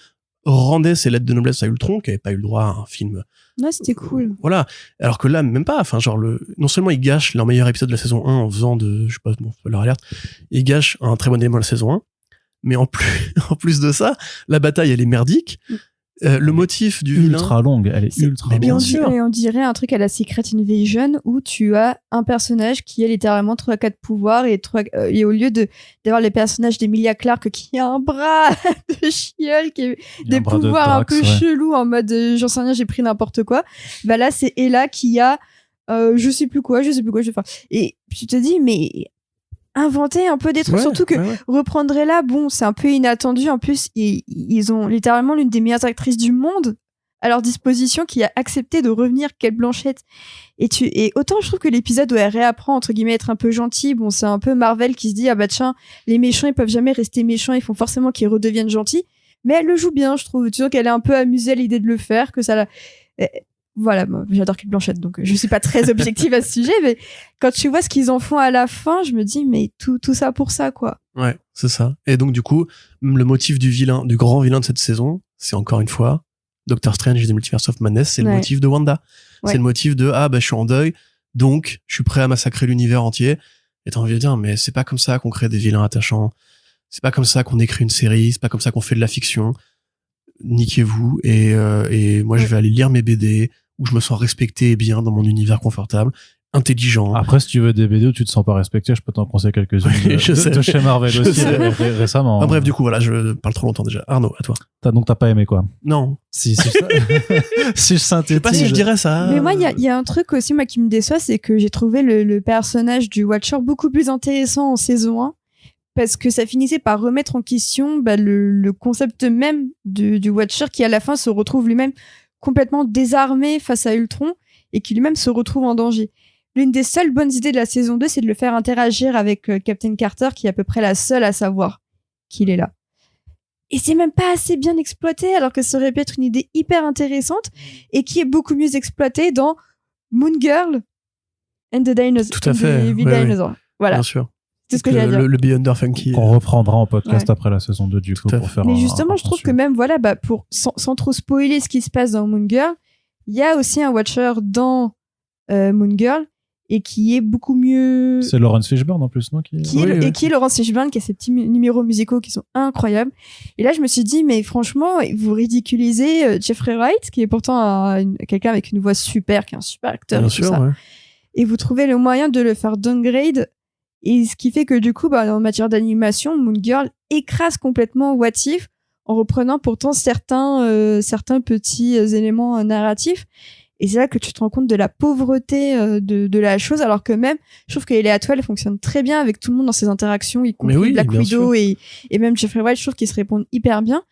rendait ses lettres de noblesse à Ultron, qui avait pas eu le droit à un film. Ouais, c'était cool. Voilà. Alors que là, même pas. Enfin, genre, non seulement ils gâchent leur meilleur épisode de la saison 1 en faisant je sais pas, bon, leur alerte, ils gâchent un très bon élément de la saison 1. Mais en plus de ça, la bataille, elle est merdique. Le motif du vilain, ultra longue, elle est ultra longue. Bien sûr. Et on dirait un truc à la Secret Invasion où tu as un personnage qui a littéralement 3-4 pouvoirs et au lieu d'avoir les personnages d'Emilia Clarke qui a un bras de chiole, qui a des pouvoirs un peu chelous en mode j'en sais rien, j'ai pris n'importe quoi. Bah là, c'est Ella qui a je sais plus quoi je vais faire. Et tu te dis mais inventer un peu des trucs, surtout que reprendre là, bon, c'est un peu inattendu. En plus, ils ont littéralement l'une des meilleures actrices du monde à leur disposition qui a accepté de revenir, Cate Blanchett. Et autant je trouve que l'épisode où elle réapprend entre guillemets être un peu gentille, bon, c'est un peu Marvel qui se dit ah bah tiens, les méchants ils peuvent jamais rester méchants, il faut forcément qu'ils redeviennent gentils. Mais elle le joue bien, je trouve. Tu vois qu'elle est un peu amusée à l'idée de le faire, que ça la... Voilà, moi, j'adore Cate Blanchett, donc je suis pas très objective à ce sujet, mais quand tu vois ce qu'ils en font à la fin, je me dis, mais tout ça pour ça, quoi. Ouais, c'est ça. Et donc, du coup, le motif du grand vilain de cette saison, c'est encore une fois, Doctor Strange et the Multiverse of Madness, c'est le motif de Wanda. Ouais. C'est le motif de, ah, bah, je suis en deuil, donc, je suis prêt à massacrer l'univers entier. Et t'as envie de dire, mais c'est pas comme ça qu'on crée des vilains attachants. C'est pas comme ça qu'on écrit une série. C'est pas comme ça qu'on fait de la fiction. Niquez-vous. Et moi, je vais aller lire mes BD, où je me sens respecté et bien dans mon univers confortable. intelligent. Après, si tu veux des BD où tu te sens pas respecté, je peux t'en conseiller quelques-unes de chez Marvel aussi récemment. Ah, bref, du coup, voilà, je parle trop longtemps déjà. Arnaud, à toi. Donc t'as pas aimé quoi? Non. Si je synthétise. Je sais pas si je dirais ça. Mais moi, il y a un truc aussi moi qui me déçoit, c'est que j'ai trouvé le personnage du Watcher beaucoup plus intéressant en saison 1. Parce que ça finissait par remettre en question le concept même du Watcher qui, à la fin, se retrouve lui-même complètement désarmé face à Ultron et qui lui-même se retrouve en danger. L'une des seules bonnes idées de la saison 2, c'est de le faire interagir avec Captain Carter, qui est à peu près la seule à savoir qu'il est là. Et c'est même pas assez bien exploité, alors que ça aurait pu être une idée hyper intéressante et qui est beaucoup mieux exploitée dans Moon Girl and the Dinosaurs. Tout à fait. Dinosaurs. Voilà. Bien sûr. C'est ce que j'ai à dire. Le Beyonder Funky. Qu'on reprendra en podcast après la saison 2 du coup pour faire. Mais justement, je trouve que même sans trop spoiler ce qui se passe dans Moon Girl, il y a aussi un Watcher dans Moon Girl et qui est beaucoup mieux. C'est Laurence Fishburne en plus, non? Qui est Laurence Fishburne, qui a ses petits numéros musicaux qui sont incroyables. Et là, je me suis dit, mais franchement, vous ridiculisez Jeffrey Wright, qui est pourtant quelqu'un avec une voix super, qui est un super acteur. Bien et tout sûr, ça. ouais. Et vous trouvez le moyen de le faire downgrade. Et ce qui fait que du coup, en matière d'animation, Moon Girl écrase complètement What If en reprenant pourtant certains petits éléments narratifs. Et c'est là que tu te rends compte de la pauvreté de la chose, alors que même, je trouve qu'Elea Atwell fonctionne très bien avec tout le monde dans ses interactions, y compris Black Widow et même Jeffrey Wright, je trouve qu'ils se répondent hyper bien.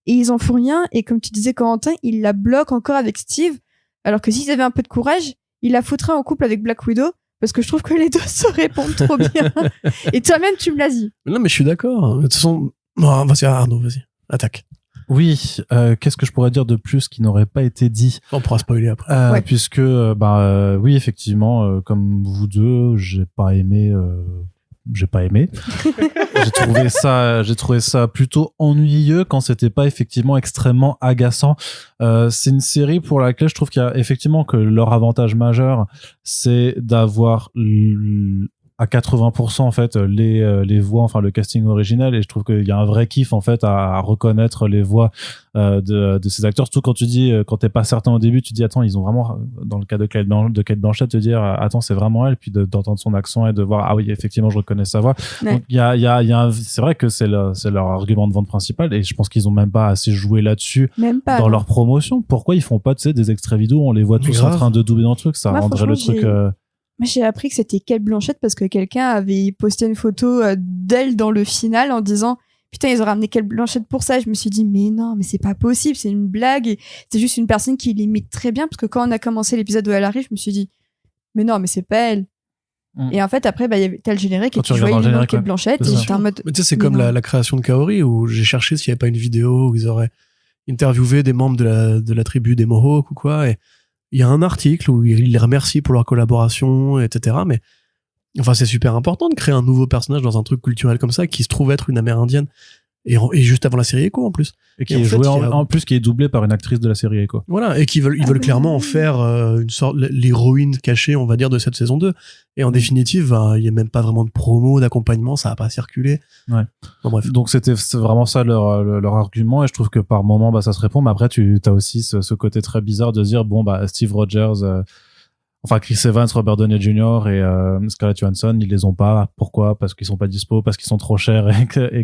Et ils en font rien, et comme tu disais, Corentin, ils la bloquent encore avec Steve, alors que s'ils avaient un peu de courage, ils la foutraient en couple avec Black Widow, parce que je trouve que les deux se répondent trop bien. Et toi-même, tu me l'as dit. Non, mais je suis d'accord. De toute façon, vas-y, Arnaud, vas-y, attaque. Oui, qu'est-ce que je pourrais dire de plus qui n'aurait pas été dit? On pourra spoiler après. Puisque, oui, effectivement, comme vous deux, j'ai pas aimé. J'ai trouvé ça plutôt ennuyeux quand c'était pas effectivement extrêmement agaçant. C'est une série pour laquelle je trouve qu'il y a effectivement que leur avantage majeur, c'est d'avoir à 80% en fait les voix, enfin le casting original, et je trouve qu'il y a un vrai kiff en fait à reconnaître les voix de ces acteurs, surtout quand tu dis, quand t'es pas certain au début, tu dis attends, ils ont vraiment, dans le cas de Kate Blanchett, te dire attends, c'est vraiment elle, puis d'entendre son accent et de voir ah oui, effectivement je reconnais sa voix. Ouais. Donc il y a c'est vrai que c'est leur argument de vente principal, et je pense qu'ils ont même pas assez joué là-dessus dans leur promotion. Pourquoi ils font pas, tu sais, des extraits vidéo, on les voit tous en train de doubler dans le truc, ça rendrait le truc Moi, j'ai appris que c'était Kate Blanchett parce que quelqu'un avait posté une photo d'elle dans le final en disant putain, ils ont ramené Kate Blanchett pour ça. Je me suis dit mais non, mais c'est pas possible, c'est une blague. Et c'est juste une personne qui l'imite très bien, parce que quand on a commencé l'épisode où elle arrive, je me suis dit mais non, mais c'est pas elle. Et en fait, après, il y avait tel générique et tu voyais le nom de Kate Blanchett. Et j'étais en mode. Mais tu sais, c'est comme la création de Kaori, où j'ai cherché s'il n'y avait pas une vidéo où ils auraient interviewé des membres de la tribu des Mohawks ou quoi. Et il y a un article où il les remercie pour leur collaboration, etc. Mais enfin, c'est super important de créer un nouveau personnage dans un truc culturel comme ça, qui se trouve être une Amérindienne. Et juste avant la série Echo, en plus. Et qui est joué en plus, qui est doublé par une actrice de la série Echo. Voilà. Et ils veulent clairement en faire une sorte, l'héroïne cachée, on va dire, de cette saison 2. Et en définitive, il y a même pas vraiment de promo, d'accompagnement, ça a pas circulé. Ouais. Bon, bref. Donc c'est vraiment ça leur argument, et je trouve que par moment, ça se répond, mais après, t'as aussi ce côté très bizarre de dire, bon, Steve Rogers, enfin Chris Evans, Robert Downey Jr. et Scarlett Johansson, ils les ont pas. Pourquoi? Parce qu'ils sont pas dispo, parce qu'ils sont trop chers,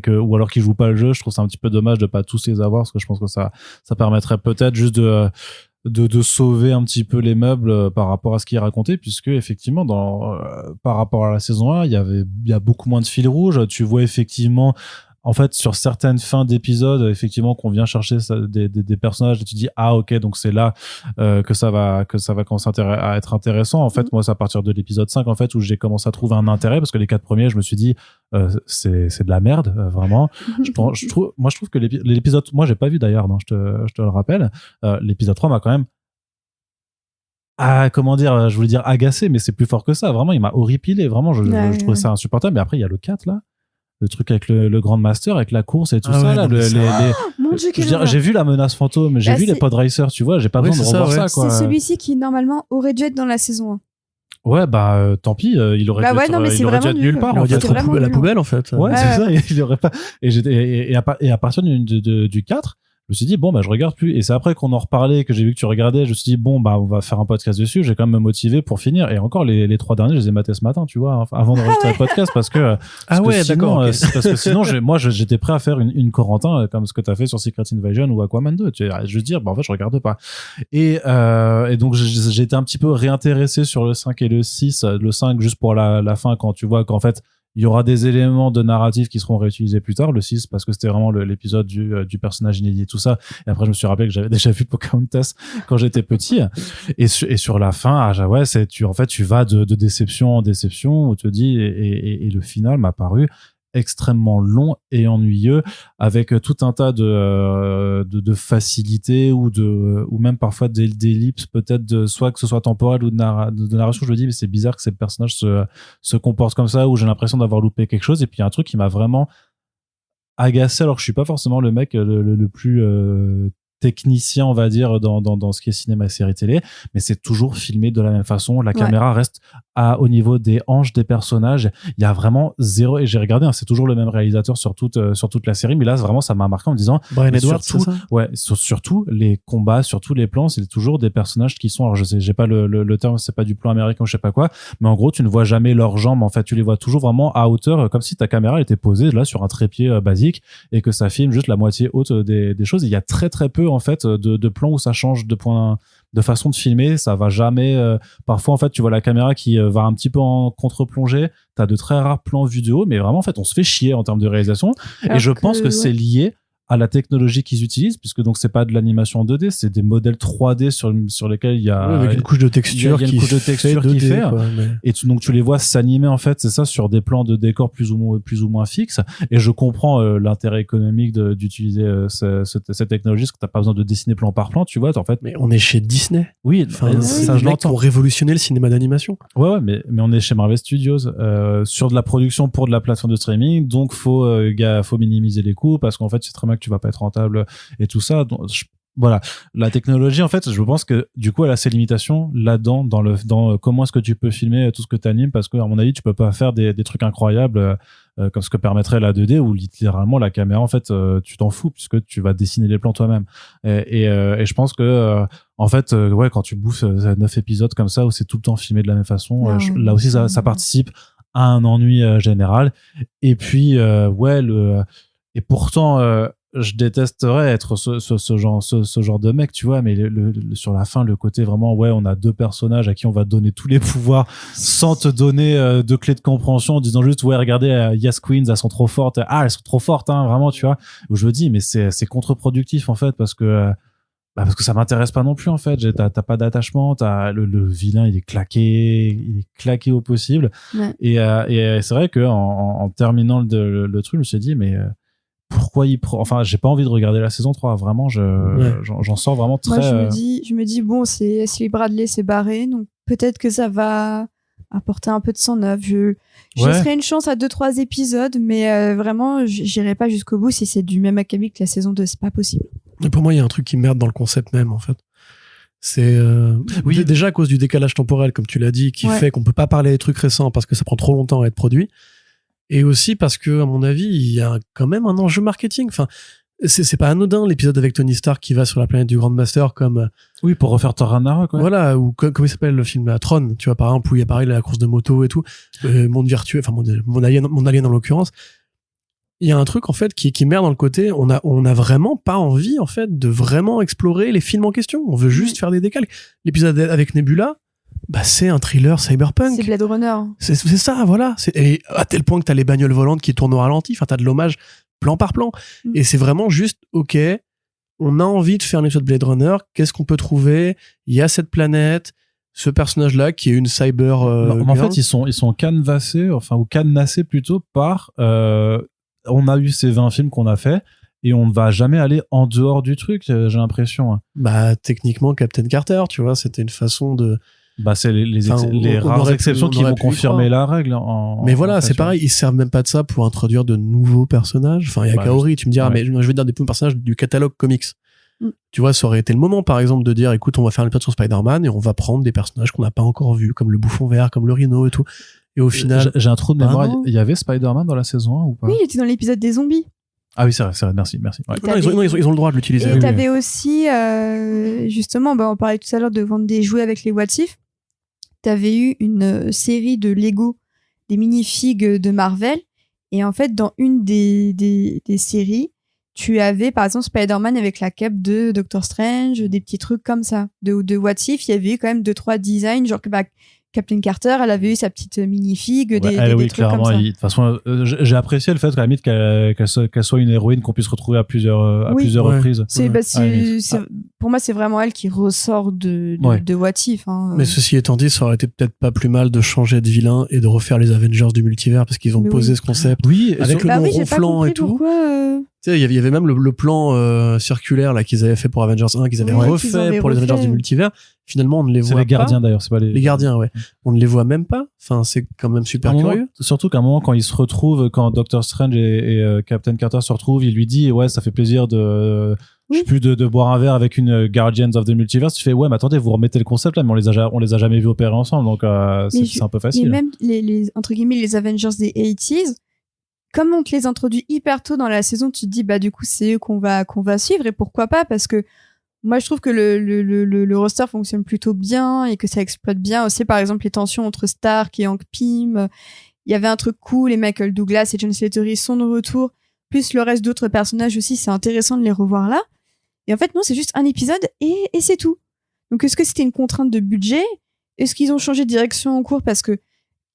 ou alors qu'ils jouent pas le jeu. Je trouve ça un petit peu dommage de pas tous les avoir, parce que je pense que ça permettrait peut-être juste de sauver un petit peu les meubles par rapport à ce qui est raconté, puisque effectivement par rapport à la saison 1, il y a beaucoup moins de fil rouge. Tu vois effectivement, en fait, sur certaines fins d'épisodes, effectivement, qu'on vient chercher des personnages, et tu dis ah ok, donc c'est là que ça va commencer à être intéressant. En fait, moi, c'est à partir de l'épisode 5 en fait où j'ai commencé à trouver un intérêt, parce que les 4 premiers, je me suis dit c'est de la merde, vraiment. je trouve que l'épisode, moi j'ai pas vu d'ailleurs, non, je te le rappelle, l'épisode 3 m'a quand même comment dire, je voulais dire agacé, mais c'est plus fort que ça. Vraiment, il m'a horripilé. Vraiment, je trouvais ça insupportable. Mais après, il y a le 4 là. Le truc avec le Grand Master, avec la course et tout ça, là. Mon Dieu, j'ai vu la menace fantôme, j'ai vu les pod racers, tu vois, j'ai pas besoin de revoir ça, quoi. C'est celui-ci qui, normalement, aurait dû être dans la saison 1. Ouais, tant pis, il aurait dû être nulle part. Il y a trop la poubelle, en fait. Ouais, c'est ça, il aurait pas. Et à partir du 4, je me suis dit bon bah je regarde plus, et c'est après qu'on en reparlait, que j'ai vu que tu regardais, je me suis dit bon bah on va faire un podcast dessus, j'ai quand même me motiver pour finir. Et encore les 3 derniers je les ai matés ce matin, tu vois, enfin, avant d'enregistrer le podcast, parce que d'accord, okay. Parce que sinon j'étais prêt à faire une Corentin comme ce que t'as fait sur Secret Invasion ou Aquaman 2, tu vois, je veux dire bah en fait je regarde pas, et donc j'ai été un petit peu réintéressé sur le 5 et le 6, le 5 juste pour la fin, quand tu vois qu'en fait il y aura des éléments de narratif qui seront réutilisés plus tard. Le 6, parce que c'était vraiment l'épisode du personnage inédit et tout ça. Et après, je me suis rappelé que j'avais déjà vu Pocahontas quand j'étais petit. Et sur la fin, ouais, en fait, tu vas de déception en déception, où tu te dis, et le final m'a paru extrêmement long et ennuyeux, avec tout un tas de facilités ou même parfois d'ellipses, peut-être soit que ce soit temporel ou de narration. Je me dis mais c'est bizarre que ces personnages se comportent comme ça, ou j'ai l'impression d'avoir loupé quelque chose. Et puis il y a un truc qui m'a vraiment agacé, alors que je suis pas forcément le mec le plus technicien, on va dire, dans ce qui est cinéma et série télé, mais c'est toujours filmé de la même façon. La caméra reste au niveau des hanches des personnages. Il y a vraiment zéro, et j'ai regardé, hein, c'est toujours le même réalisateur sur toute la série, mais là vraiment ça m'a marqué en me disant Brian Edwards, surtout, surtout les combats, surtout les plans, c'est toujours des personnages qui sont, alors je sais, j'ai pas le terme, c'est pas du plan américain ou je sais pas quoi, mais en gros tu ne vois jamais leurs jambes, en fait tu les vois toujours vraiment à hauteur, comme si ta caméra était posée là sur un trépied basique, et que ça filme juste la moitié haute des choses. Il y a très très peu en fait de plans où ça change de façon de filmer. Ça va jamais, parfois en fait tu vois la caméra qui va un petit peu en contre-plongée, t'as de très rares plans vus de haut, mais vraiment en fait on se fait chier en termes de réalisation. Alors, et je pense que c'est lié à la technologie qu'ils utilisent, puisque donc c'est pas de l'animation en 2D, c'est des modèles 3D sur lesquels il y a avec une couche de texture qui fait quoi, mais... et donc tu les vois s'animer en fait, c'est ça, sur des plans de décor plus ou moins fixes. Et je comprends l'intérêt économique d'utiliser cette technologie, parce que t'as pas besoin de dessiner plan par plan, tu vois, en fait. Mais on est chez Disney. Oui, ça je l'entends, pour révolutionner le cinéma d'animation. Ouais, mais on est chez Marvel Studios, sur de la production pour de la plateforme de streaming, donc faut minimiser les coûts, parce qu'en fait c'est très mal que tu vas pas être rentable et tout ça. Donc, voilà, la technologie en fait, je pense que du coup elle a ses limitations là-dedans, dans comment est-ce que tu peux filmer tout ce que tu animes, parce que à mon avis tu peux pas faire des trucs incroyables comme ce que permettrait la 2D, où littéralement la caméra en fait tu t'en fous, puisque tu vas dessiner les plans toi-même, et je pense que en fait quand tu bouffes 9 épisodes comme ça où c'est tout le temps filmé de la même façon, là aussi ça participe à un ennui général. Et puis et pourtant je détesterais être ce genre de mec, tu vois, mais sur la fin, le côté vraiment, on a 2 personnages à qui on va donner tous les pouvoirs sans te donner de clés de compréhension, en disant juste, regardez, Yes Queens, elles sont trop fortes, elles sont trop fortes, hein, vraiment, tu vois, où je me dis, mais c'est contre-productif, en fait, parce que ça m'intéresse pas non plus, en fait. T'as pas d'attachement, le vilain, il est claqué au possible. Ouais. Et c'est vrai que en terminant le truc, je me suis dit, mais pourquoi enfin, j'ai pas envie de regarder la saison 3, vraiment, j'en sors vraiment très... Moi, je me dis, bon, c'est Ashley Bradley s'est barré, donc peut-être que ça va apporter un peu de sang neuf. Je laisserai une chance à 2-3 épisodes, mais vraiment, j'irai pas jusqu'au bout si c'est du même acabit que la saison 2, c'est pas possible. Et pour moi, il y a un truc qui merde dans le concept même, en fait. C'est déjà à cause du décalage temporel, comme tu l'as dit, qui fait qu'on peut pas parler des trucs récents parce que ça prend trop longtemps à être produit. Et aussi parce que, à mon avis, il y a quand même un enjeu marketing. Enfin, c'est pas anodin l'épisode avec Tony Stark qui va sur la planète du Grandmaster, comme oui, pour refaire Thor Ragnarok, quoi. Voilà, ou comment il s'appelle le film là, Tron, tu vois, par exemple, où il y a pareil la course de moto et tout, monde virtuel, enfin mon alien en l'occurrence. Il y a un truc en fait qui merde dans le côté, on a vraiment pas envie en fait de vraiment explorer les films en question. On veut juste faire des décals. L'épisode avec Nebula, c'est un thriller cyberpunk. C'est Blade Runner. C'est ça, voilà. Et à tel point que t'as les bagnoles volantes qui tournent au ralenti. Enfin, t'as de l'hommage plan par plan. Et c'est vraiment juste, ok, on a envie de faire un épisode Blade Runner. Qu'est-ce qu'on peut trouver? Il y a cette planète, ce personnage-là qui est une cyber. En fait, ils sont canvassés, enfin, ou cadenassés plutôt par. On a eu ces 20 films qu'on a fait. Et on ne va jamais aller en dehors du truc, j'ai l'impression. Techniquement, Captain Carter, tu vois, c'était une façon de. C'est les rares exceptions qui vont confirmer la règle. Mais voilà, c'est pareil, ils servent même pas de ça pour introduire de nouveaux personnages. Enfin, il y a Kaori, tu me diras, mais je vais dire des personnages du catalogue comics. Tu vois, ça aurait été le moment, par exemple, de dire, écoute, on va faire un épisode sur Spider-Man et on va prendre des personnages qu'on n'a pas encore vus, comme le Bouffon Vert, comme le Rhino et tout. Et au final. J'ai un trou de mémoire. Il y avait Spider-Man dans la saison 1 ou pas? Oui, il était dans l'épisode des zombies. Ah oui, c'est vrai, merci. Ouais. Et Non, ils ont le droit de l'utiliser. Et t'avais aussi, justement, on parlait tout à l'heure de vendre des jouets avec les What If. T'avais eu une série de Lego, des minifigs de Marvel. Et en fait, dans une des séries, tu avais, par exemple, Spider-Man avec la cape de Doctor Strange, des petits trucs comme ça. De What If, il y avait eu quand même 2-3 designs, genre que Captain Carter, elle avait eu sa petite minifig, des trucs clairement, comme ça. de toute façon, j'ai apprécié le fait qu'à la limite qu'elle soit une héroïne qu'on puisse retrouver à plusieurs reprises. Pour moi, c'est vraiment elle qui ressort de What If. Hein. Mais ceci étant dit, ça aurait été peut-être pas plus mal de changer de vilain et de refaire les Avengers du multivers parce qu'ils ont posé ce concept. Oui, avec le nom ronflant et tout. Pourquoi, Tu sais, il y avait même le plan circulaire là qu'ils avaient fait pour Avengers 1, qu'ils avaient refait pour les Avengers du multivers. Finalement, on ne les voit pas. C'est les gardiens d'ailleurs, c'est pas les gardiens, ouais. On ne les voit même pas. Enfin, c'est quand même super curieux. Surtout qu'à un moment, quand ils se retrouvent, quand Doctor Strange et Captain Carter se retrouvent, il lui dit ouais, ça fait plaisir de boire un verre avec une Guardians of the Multiverse. Tu fais ouais, mais attendez, vous remettez le concept là, mais on les a jamais vus opérer ensemble, donc c'est un peu facile. Mais même les entre guillemets les Avengers des 80s, comme on te les introduit hyper tôt dans la saison, tu te dis bah du coup c'est eux qu'on va suivre et pourquoi pas, parce que moi je trouve que le roster fonctionne plutôt bien et que ça exploite bien aussi, par exemple les tensions entre Stark et Hank Pym. Il y avait un truc cool, et Michael Douglas et John Slattery sont de retour, plus le reste d'autres personnages aussi, c'est intéressant de les revoir là. Et en fait non, c'est juste un épisode et c'est tout. Donc est-ce que c'était une contrainte de budget? Est-ce qu'ils ont changé de direction en cours, parce que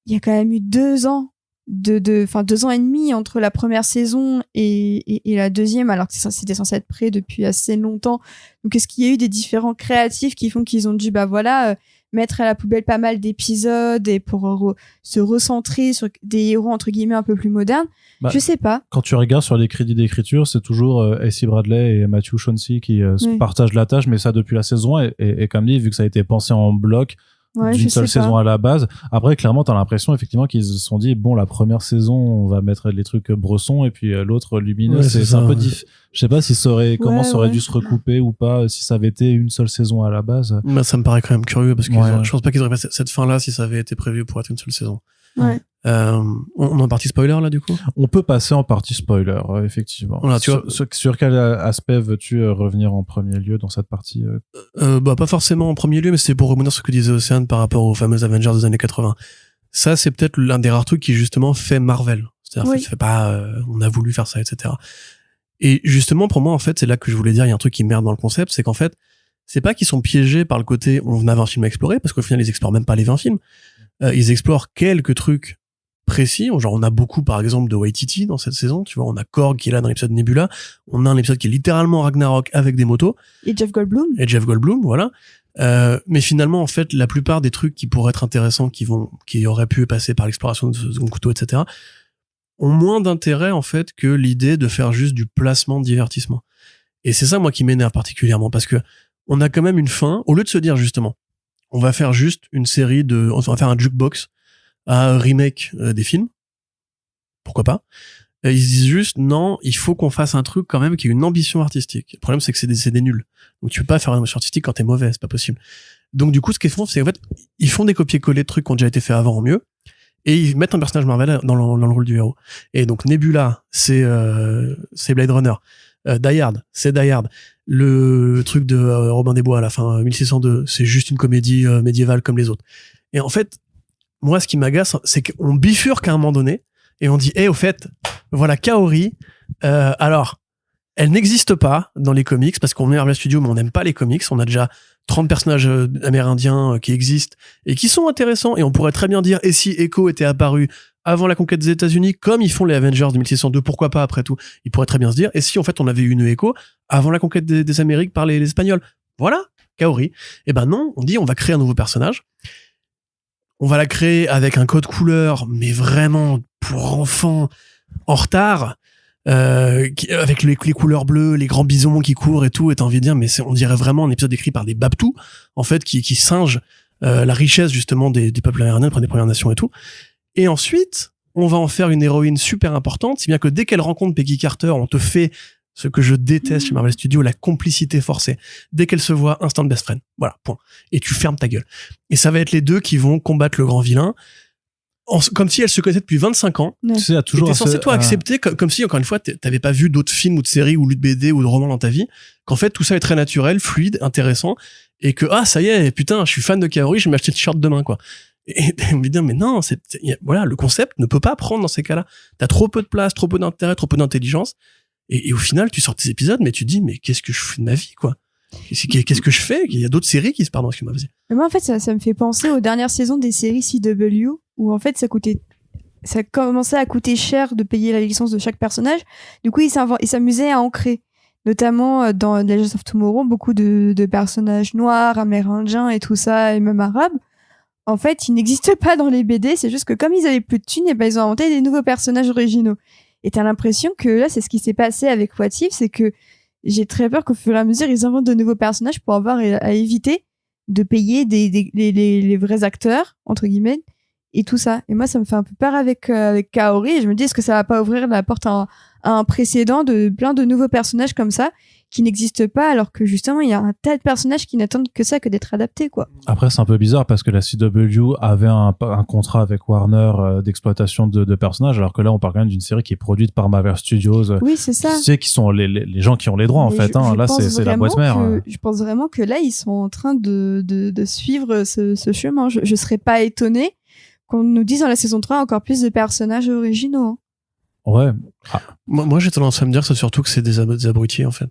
il y a quand même eu 2 ans 2 ans et demi entre la première saison et la deuxième, alors que c'était censé être prêt depuis assez longtemps. Donc est-ce qu'il y a eu des différents créatifs qui font qu'ils ont dû mettre à la poubelle pas mal d'épisodes et pour se recentrer sur des héros entre guillemets un peu plus modernes? Je sais pas. Quand tu regardes sur les crédits d'écriture, c'est toujours AC Bradley et Matthew Chauncey qui se partagent la tâche, mais ça depuis la saison 1 et comme dit, vu que ça a été pensé en bloc, d'une seule saison à la base. Après, clairement, t'as l'impression effectivement qu'ils se sont dit bon, la première saison, on va mettre les trucs bressons et puis l'autre lumineux. C'est un peu diff. Je sais pas si ça aurait dû se recouper ou pas, si ça avait été une seule saison à la base. Bah, ça me paraît quand même curieux parce que je pense pas qu'ils auraient fait cette fin-là si ça avait été prévu pour être une seule saison. Ouais. On est en partie spoiler là du coup. On peut passer en partie spoiler, effectivement. Voilà, tu vois, sur quel aspect veux-tu revenir en premier lieu dans cette partie? Pas forcément en premier lieu, mais c'était pour rebondir sur ce que disait Océane par rapport aux fameux Avengers des années 80. Ça, c'est peut-être l'un des rares trucs qui justement fait Marvel. C'est-à-dire que ça fait pas, on a voulu faire ça, etc. Et justement, pour moi, en fait, c'est là que je voulais dire, il y a un truc qui merde dans le concept, c'est qu'en fait, c'est pas qu'ils sont piégés par le côté on a 20 films à explorer, parce qu'au final, ils explorent même pas les 20 films. Ils explorent quelques trucs précis. Genre, on a beaucoup, par exemple, de Waititi dans cette saison. Tu vois, on a Korg qui est là dans l'épisode Nebula. On a un épisode qui est littéralement Ragnarok avec des motos. Et Jeff Goldblum, voilà. Mais finalement, en fait, la plupart des trucs qui pourraient être intéressants, qui auraient pu passer par l'exploration de ce second couteau, etc., ont moins d'intérêt, en fait, que l'idée de faire juste du placement de divertissement. Et c'est ça, moi, qui m'énerve particulièrement, parce que on a quand même une fin, au lieu de se dire, justement, on va faire juste une série on va faire un jukebox à remake des films. Pourquoi pas? Ils se disent juste, non, il faut qu'on fasse un truc quand même qui ait une ambition artistique. Le problème, c'est que c'est des nuls. Donc, tu peux pas faire une ambition artistique quand t'es mauvais, c'est pas possible. Donc, du coup, ce qu'ils font, c'est en fait, ils font des copier-coller de trucs qui ont déjà été faits avant en mieux, et ils mettent un personnage Marvel dans le rôle du héros. Et donc, Nebula, c'est Blade Runner. Die Hard, c'est Die Hard. Le truc de Robin des Bois à la fin, 1602, c'est juste une comédie médiévale comme les autres. Et en fait, moi, ce qui m'agace, c'est qu'on bifurque à un moment donné et on dit, au fait, voilà, Kaori, alors, elle n'existe pas dans les comics parce qu'on est Marvel Studios, mais on n'aime pas les comics. On a déjà 30 personnages amérindiens qui existent et qui sont intéressants, et on pourrait très bien dire, et si Echo était apparu avant la conquête des États-Unis, comme ils font les Avengers de 1602, pourquoi pas après tout? Ils pourraient très bien se dire, et si en fait on avait eu une Echo avant la conquête des Amériques par les Espagnols? Voilà, Kaori. Et ben non, on dit on va créer un nouveau personnage. On va la créer avec un code couleur, mais vraiment pour enfants en retard, avec les couleurs bleues, les grands bisons qui courent et tout, et t'as envie de dire, mais on dirait vraiment un épisode écrit par des Babtous, en fait, qui singent la richesse justement des peuples amérindiens, des Premières Nations et tout. Et ensuite, on va en faire une héroïne super importante, si bien que dès qu'elle rencontre Peggy Carter, on te fait ce que je déteste chez Marvel Studios, la complicité forcée. Dès qu'elle se voit, instant best friend. Voilà, point. Et tu fermes ta gueule. Et ça va être les deux qui vont combattre le grand vilain comme si elle se connaissait depuis 25 ans. Ouais. Tu sais, a Et toujours t'es censé, toi, accepter, comme si, encore une fois, t'avais pas vu d'autres films ou de séries ou lu de BD ou de romans dans ta vie, qu'en fait, tout ça est très naturel, fluide, intéressant, et que, ça y est, putain, je suis fan de Kaori, je vais m'acheter le t-shirt demain, quoi. Et on me dit, mais non, voilà, le concept ne peut pas prendre dans ces cas-là. T'as trop peu de place, trop peu d'intérêt, trop peu d'intelligence. Et au final, tu sors tes épisodes, mais tu te dis, mais qu'est-ce que je fais de ma vie, quoi? Qu'est-ce que je fais? Il y a d'autres séries qui se pardon, excuse-moi, vas-y. Mais moi, en fait, ça me fait penser aux dernières saisons des séries CW, où en fait, ça commençait à coûter cher de payer la licence de chaque personnage. Du coup, ils s'amusaient à ancrer. Notamment dans Legends of Tomorrow, beaucoup de personnages noirs, amérindiens et tout ça, et même arabes. En fait, ils n'existent pas dans les BD, c'est juste que comme ils avaient plus de thunes, et ben, ils ont inventé des nouveaux personnages originaux. Et t'as l'impression que là, c'est ce qui s'est passé avec What If, c'est que j'ai très peur qu'au fur et à mesure, ils inventent de nouveaux personnages pour avoir à éviter de payer les vrais acteurs, entre guillemets, et tout ça. Et moi, ça me fait un peu peur avec Kaori, et je me dis, est-ce que ça va pas ouvrir la porte à un précédent de plein de nouveaux personnages comme ça, qui n'existent pas, alors que justement, il y a un tas de personnages qui n'attendent que ça, que d'être adaptés, quoi. Après, c'est un peu bizarre parce que la CW avait un contrat avec Warner d'exploitation de personnages, alors que là, on parle quand même d'une série qui est produite par Marvel Studios. Oui, c'est ça. Tu sais, qui sont les gens qui ont les droits, en Mais fait. Là, c'est la boîte mère. Je pense vraiment que là, ils sont en train de suivre ce chemin. Je serais pas étonnée qu'on nous dise dans la saison 3 encore plus de personnages originaux. Hein. Ouais. Moi, j'ai tendance à me dire surtout que c'est des abrutis, en fait.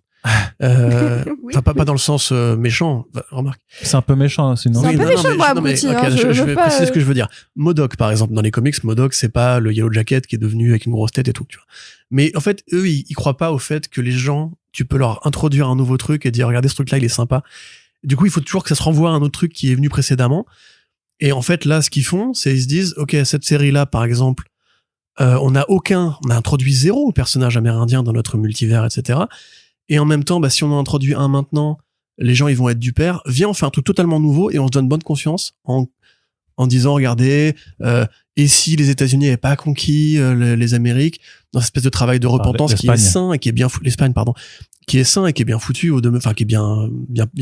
Oui. Enfin, pas dans le sens méchant, remarque. C'est un peu méchant, sinon. C'est un peu méchant, moi, abruti, hein, je vais pas, préciser ce que je veux dire. MODOK, par exemple, dans les comics, MODOK, c'est pas le Yellow Jacket qui est devenu avec une grosse tête et tout, tu vois. Mais en fait, eux, ils croient pas au fait que les gens, tu peux leur introduire un nouveau truc et dire, regardez, ce truc-là, il est sympa. Du coup, il faut toujours que ça se renvoie à un autre truc qui est venu précédemment. Et en fait, là, ce qu'ils font, c'est ils se disent, OK, cette série-là, par exemple, on a introduit 0 personnage amérindien dans notre multivers, etc. Et en même temps, si on en introduit un maintenant, les gens, ils vont être du père. Viens, on fait un truc totalement nouveau et on se donne bonne conscience en disant, regardez, et si les États-Unis n'avaient pas conquis les Amériques, dans cette espèce de travail de repentance qui est sain et qui est bien l'Espagne, pardon, qui est sain et qui est bien foutu enfin qui est bien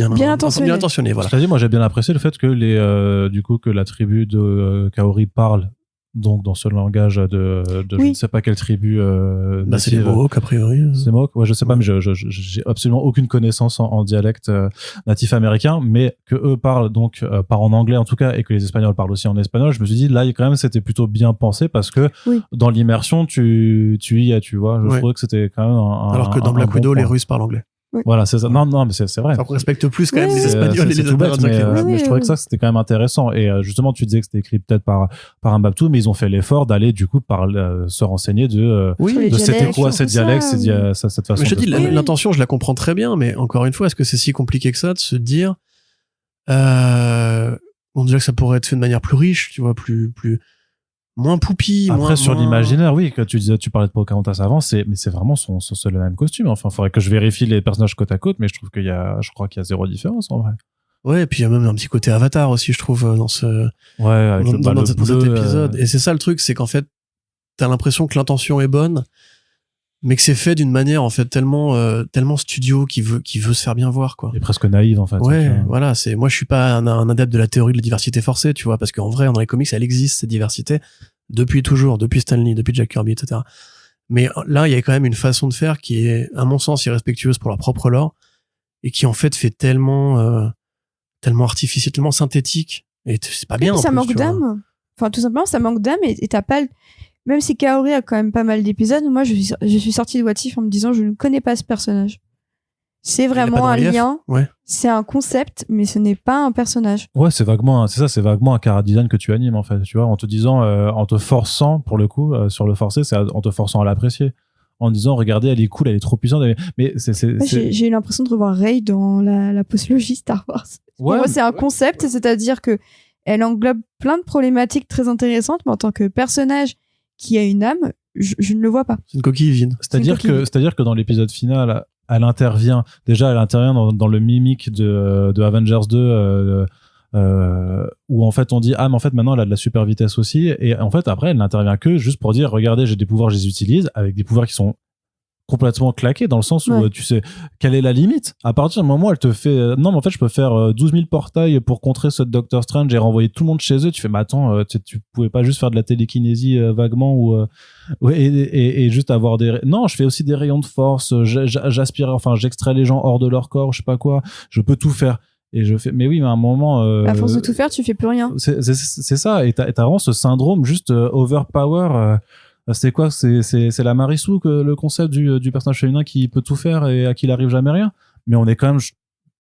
intentionné, voilà. C'est-à-dire, moi, j'ai bien apprécié le fait que que la tribu de Kaori parle donc dans ce langage de je ne sais pas quelle tribu. C'est les Mohawks, a priori. C'est Mohawks, ouais, je sais pas, mais j'ai absolument aucune connaissance en dialecte natif américain, mais que eux parlent donc par en anglais en tout cas, et que les Espagnols parlent aussi en espagnol. Je me suis dit là, quand même, c'était plutôt bien pensé parce que dans l'immersion, tu y es, tu vois. Je trouvais que c'était quand même alors que dans Black Widow, les Russes parlent anglais. Oui. Voilà, c'est ça. Non, mais c'est vrai. On respecte plus quand même les Espagnols et les Américains. Mais je trouvais que ça, c'était quand même intéressant. Et justement, tu disais que c'était écrit peut-être par un Babtou, mais ils ont fait l'effort d'aller du coup se renseigner de c'était quoi cette dialecte, cette façon. Mais je te dis, l'intention, je la comprends très bien, mais encore une fois, est-ce que c'est si compliqué que ça de se dire, on dirait que ça pourrait être fait de manière plus riche, tu vois, plus moins poupie. Après, sur l'imaginaire, oui, que tu parlais de Pocahontas avant, mais c'est vraiment c'est le même costume. Enfin, faudrait que je vérifie les personnages côte à côte, mais je trouve je crois qu'il y a 0 différence, en vrai. Ouais, et puis il y a même un petit côté Avatar aussi, je trouve, dans cet épisode. Et c'est ça le truc, c'est qu'en fait, t'as l'impression que l'intention est bonne, mais que c'est fait d'une manière, en fait, tellement studio qui veut se faire bien voir, quoi. Et presque naïve, en fait. Ouais, voilà, moi, je suis pas un adepte de la théorie de la diversité forcée, tu vois, parce qu'en vrai, dans les comics, elle existe, cette diversité, depuis toujours, depuis Stan Lee, depuis Jack Kirby, etc. Mais là, il y a quand même une façon de faire qui est, à mon sens, irrespectueuse pour leur propre lore, et qui, en fait tellement artificiel, tellement synthétique, et c'est pas bien. Ça manque d'âme. Enfin, tout simplement, ça manque d'âme, et t'as pas même si Kaori a quand même pas mal d'épisodes, moi, je suis sortie de What If en me disant, je ne connais pas ce personnage. C'est vraiment un lien. Ouais. C'est un concept, mais ce n'est pas un personnage. Ouais, c'est vaguement un chara-design que tu animes, en fait, tu vois, en te disant, en te forçant, pour le coup, sur le forcer, c'est en te forçant à l'apprécier. En disant, regardez, elle est cool, elle est trop puissante, mais j'ai eu l'impression de revoir Rey dans la postlogie Star Wars. Pour moi, c'est un concept, c'est-à-dire que elle englobe plein de problématiques très intéressantes, mais en tant que personnage qui a une âme, je ne le vois pas. C'est une coquille vide. C'est-à-dire que dans l'épisode final, elle intervient dans le mimique de Avengers 2, où en fait on dit mais en fait maintenant elle a de la super vitesse aussi, et en fait après elle n'intervient que juste pour dire regardez, j'ai des pouvoirs, je les utilise avec des pouvoirs qui sont complètement claqué dans le sens où Ouais. tu sais quelle est la limite. À partir du moment où elle te fait non mais en fait je peux faire 12 000 portails pour contrer ce Doctor Strange et renvoyer tout le monde chez eux, tu fais mais attends tu pouvais pas juste faire de la télékinésie vaguement ou ouais, et juste avoir des non je fais aussi des rayons de force, j'aspire enfin j'extrais les gens hors de leur corps, je sais pas quoi, je peux tout faire. Et je fais mais oui mais à un moment À force de tout faire, tu fais plus rien. c'est ça et t'as vraiment ce syndrome juste overpower. C'est quoi c'est la Marissou que le concept du personnage féminin qui peut tout faire et à qui il arrive jamais rien, mais on est quand même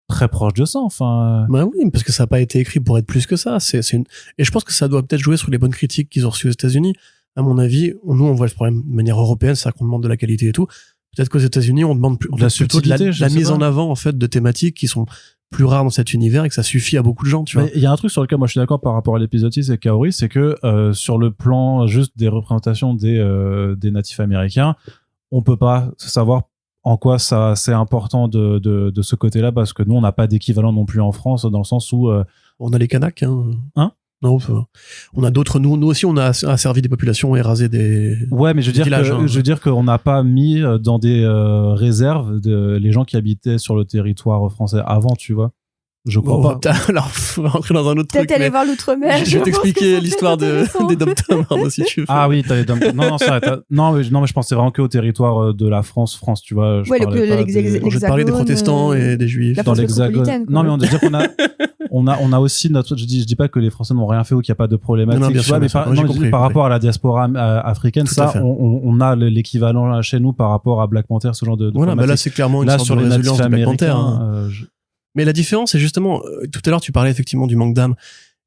très proche de ça enfin Bah oui, parce que ça n'a pas été écrit pour être plus que ça. Et je pense que ça doit peut-être jouer sur les bonnes critiques qu'ils ont reçues aux États-Unis. À mon avis, nous on voit le problème de manière européenne, c'est-à-dire qu'on demande de la qualité et tout. Peut-être qu'aux États-Unis on demande de la plutôt de subtilité, je la sais mise pas. en avant en fait de thématiques qui sont plus rares dans cet univers et que ça suffit à beaucoup de gens, tu vois. Mais il y a un truc sur lequel moi je suis d'accord par rapport à l'épisode 6 et Kaori, c'est que sur le plan juste des représentations des natifs américains, on peut pas savoir en quoi ça c'est important de ce côté-là parce que nous on n'a pas d'équivalent non plus en France dans le sens où On a les Kanaks, Hein non, on a d'autres. Nous aussi, on a asservi des populations et rasé des. ouais mais je veux des dire villages, que hein. je veux dire qu'on n'a pas mis dans des réserves les gens qui habitaient sur le territoire français avant, tu vois. Je crois Bon, pas. alors, on va rentrer dans un autre truc. Peut-être aller mais voir l'outre-mer. je vais pense t'expliquer que ça peut l'histoire être intéressant. des Dom-Tom, pardon, si tu veux. Ah oui, t'as les dom- non non ça non mais je pensais vraiment que au territoire de la France tu vois, je Ouais, parlais pas l'ex- Je vais te parler des l'Hexagone, protestants et des juifs. la dans France l'hexagone. métropolitaine, quoi. Non mais on veut dire qu'on a on a aussi notre je dis pas que les Français n'ont rien fait ou qu'il n'y a pas de problématique, Non, bien tu sûr, vois, mais bien sûr. par, Moi, j'ai non, je dis compris, par compris. rapport à la diaspora africaine, Tout à ça fait. on a l'équivalent là chez nous par rapport à Black Panther, ce genre de Voilà, bah là, problématique. c'est clairement une Là sorte sur de les natifs résilience de Black Panther. américains Hein. Mais la différence, c'est justement, tout à l'heure, tu parlais effectivement du manque d'âme.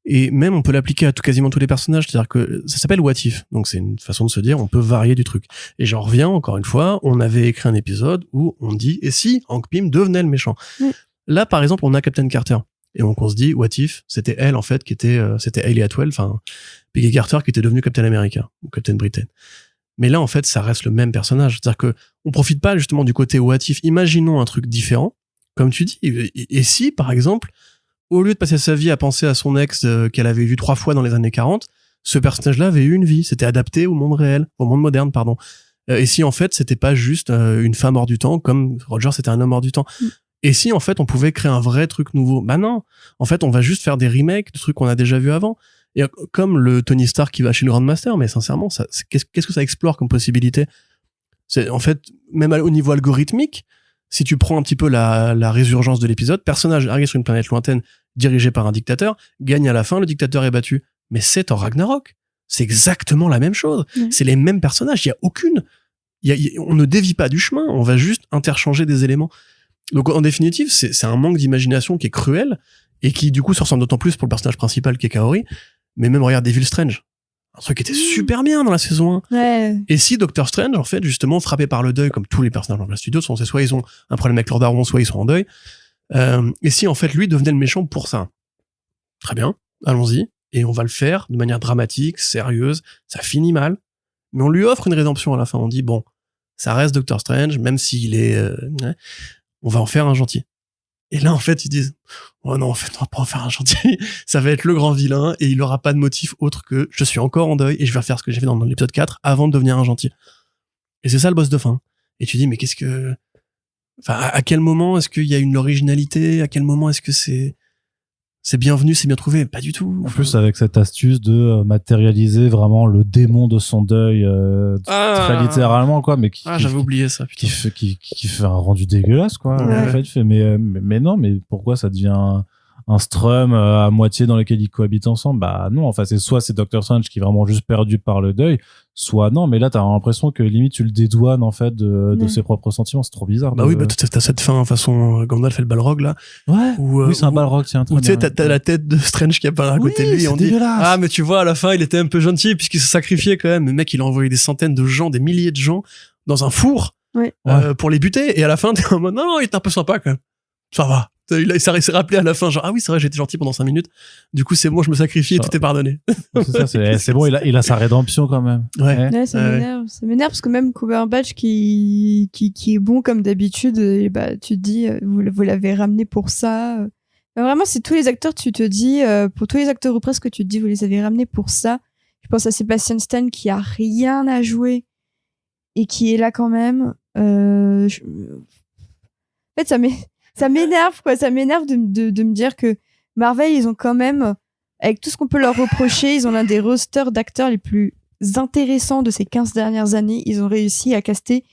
Et même, on peut l'appliquer à quasiment tous les personnages. C'est-à-dire que ça s'appelle What If. Donc, c'est une façon de se dire, on peut varier du truc. Et j'en reviens, encore une fois, on avait écrit un épisode où on dit, et si Hank Pym devenait le méchant? Oui. Là, par exemple, on a Captain Carter. Et donc, on se dit, What If, c'était elle, en fait, qui était, c'était Hayley Atwell, enfin, Peggy Carter, qui était devenue Captain America, ou Captain Britain. Mais là, en fait, ça reste le même personnage. C'est-à-dire que on profite pas, justement, du côté What If. Imaginons un truc différent. Comme tu dis, et si, par exemple, au lieu de passer sa vie à penser à son ex qu'elle avait vu 3 fois dans les années 40, ce personnage-là avait eu une vie, c'était adapté au monde réel, au monde moderne, pardon. Et si, en fait, c'était pas juste une femme hors du temps, comme Roger, c'était un homme hors du temps. Et si, en fait, on pouvait créer un vrai truc nouveau? Bah non. En fait, on va juste faire des remakes de trucs qu'on a déjà vus avant. Et comme le Tony Stark qui va chez le Grandmaster, mais sincèrement, qu'est-ce que ça explore comme possibilité? C'est, en fait, même au niveau algorithmique, si tu prends un petit peu la résurgence de l'épisode, personnage arrive sur une planète lointaine dirigée par un dictateur, gagne à la fin, le dictateur est battu. Mais c'est Thor Ragnarok. C'est exactement la même chose. Ouais. C'est les mêmes personnages. Il y a aucune, on ne dévie pas du chemin. On va juste interchanger des éléments. Donc, en définitive, c'est un manque d'imagination qui est cruel et qui, du coup, se ressemble d'autant plus pour le personnage principal qui est Kaori. Mais même, regarde Devil Strange. Un truc qui était super bien dans la saison 1. Ouais. Et si Doctor Strange, en fait, justement, frappé par le deuil, comme tous les personnages dans le studio, c'est soit ils ont un problème avec leur daron, soit ils sont en deuil. Et si, en fait, lui devenait le méchant pour ça? Très bien, allons-y. Et on va le faire de manière dramatique, sérieuse. Ça finit mal. Mais on lui offre une rédemption à la fin. On dit, bon, ça reste Doctor Strange, même s'il est... on va en faire un gentil. Et là, en fait, ils disent, oh non, en fait, on va pas en faire un gentil. Ça va être le grand vilain et il aura pas de motif autre que je suis encore en deuil et je vais faire ce que j'ai fait dans l'épisode 4 avant de devenir un gentil. Et c'est ça le boss de fin. Et tu dis, mais qu'est-ce que... Enfin, à quel moment est-ce qu'il y a une originalité? À quel moment est-ce que c'est bienvenu, c'est bien trouvé? Pas du tout. En plus, avec cette astuce de matérialiser vraiment le démon de son deuil, très littéralement, quoi, mais j'avais oublié ça, putain. qui fait un rendu dégueulasse, quoi. Ouais. En fait, tu fais, mais non, mais pourquoi ça devient un strum à moitié dans lequel ils cohabitent ensemble? Bah non, enfin, c'est Doctor Strange qui est vraiment juste perdu par le deuil, soit non, mais là, t'as l'impression que limite tu le dédouanes, en fait, de ses propres sentiments. C'est trop bizarre. Bah oui, bah t'as cette fin, façon, Gandalf fait le Balrog, là. Ouais. Où, Oui, c'est un Balrog, tiens. Où tu sais, t'as la tête de Strange qui apparaît à côté de lui et on dit, dégueulasse. ah, mais tu vois, à la fin, il était un peu gentil puisqu'il se sacrifiait quand même. Le mec, il a envoyé des centaines de gens, des milliers de gens dans un four, Ouais. pour les buter. Et à la fin, t'es en mode, non, il était un peu sympa quand même. Ça va. Il s'est rappelé à la fin, genre, ah oui, c'est vrai, j'étais gentil pendant 5 minutes. Du coup, c'est bon, je me sacrifie et tout est pardonné. C'est ça, c'est bon, il a sa rédemption quand même. Ouais. Ouais, ça m'énerve parce que même Cumberbatch qui est bon comme d'habitude, et bah tu te dis vous l'avez ramené pour ça. Bah, vraiment, c'est tous les acteurs, tu te dis pour tous les acteurs ou presque, tu te dis vous les avez ramenés pour ça. Je pense à Sebastian Stan qui a rien à jouer et qui est là quand même. En fait, ça m'énerve, quoi. Ça m'énerve de me dire que Marvel, ils ont quand même, avec tout ce qu'on peut leur reprocher, ils ont l'un des rosters d'acteurs les plus intéressants de ces 15 dernières années. Ils ont réussi à caster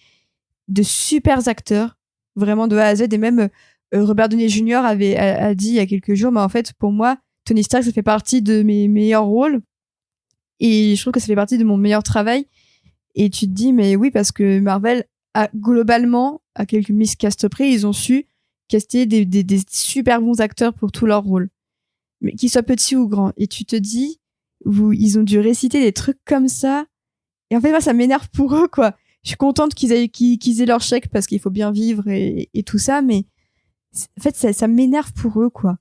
de super acteurs, vraiment de A à Z. Et même Robert Downey Jr. a dit il y a quelques jours, mais en fait, pour moi, Tony Stark, ça fait partie de mes meilleurs rôles. Et je trouve que ça fait partie de mon meilleur travail. Et tu te dis, mais oui, parce que Marvel, globalement, à quelques miscasts près, ils ont su caster des super bons acteurs pour tous leurs rôles. Mais qu'ils soient petits ou grands. Et tu te dis, ils ont dû réciter des trucs comme ça. Et en fait, moi, ça m'énerve pour eux, quoi. Je suis contente qu'ils aient leur chèque parce qu'il faut bien vivre et tout ça, mais en fait, ça m'énerve pour eux, quoi.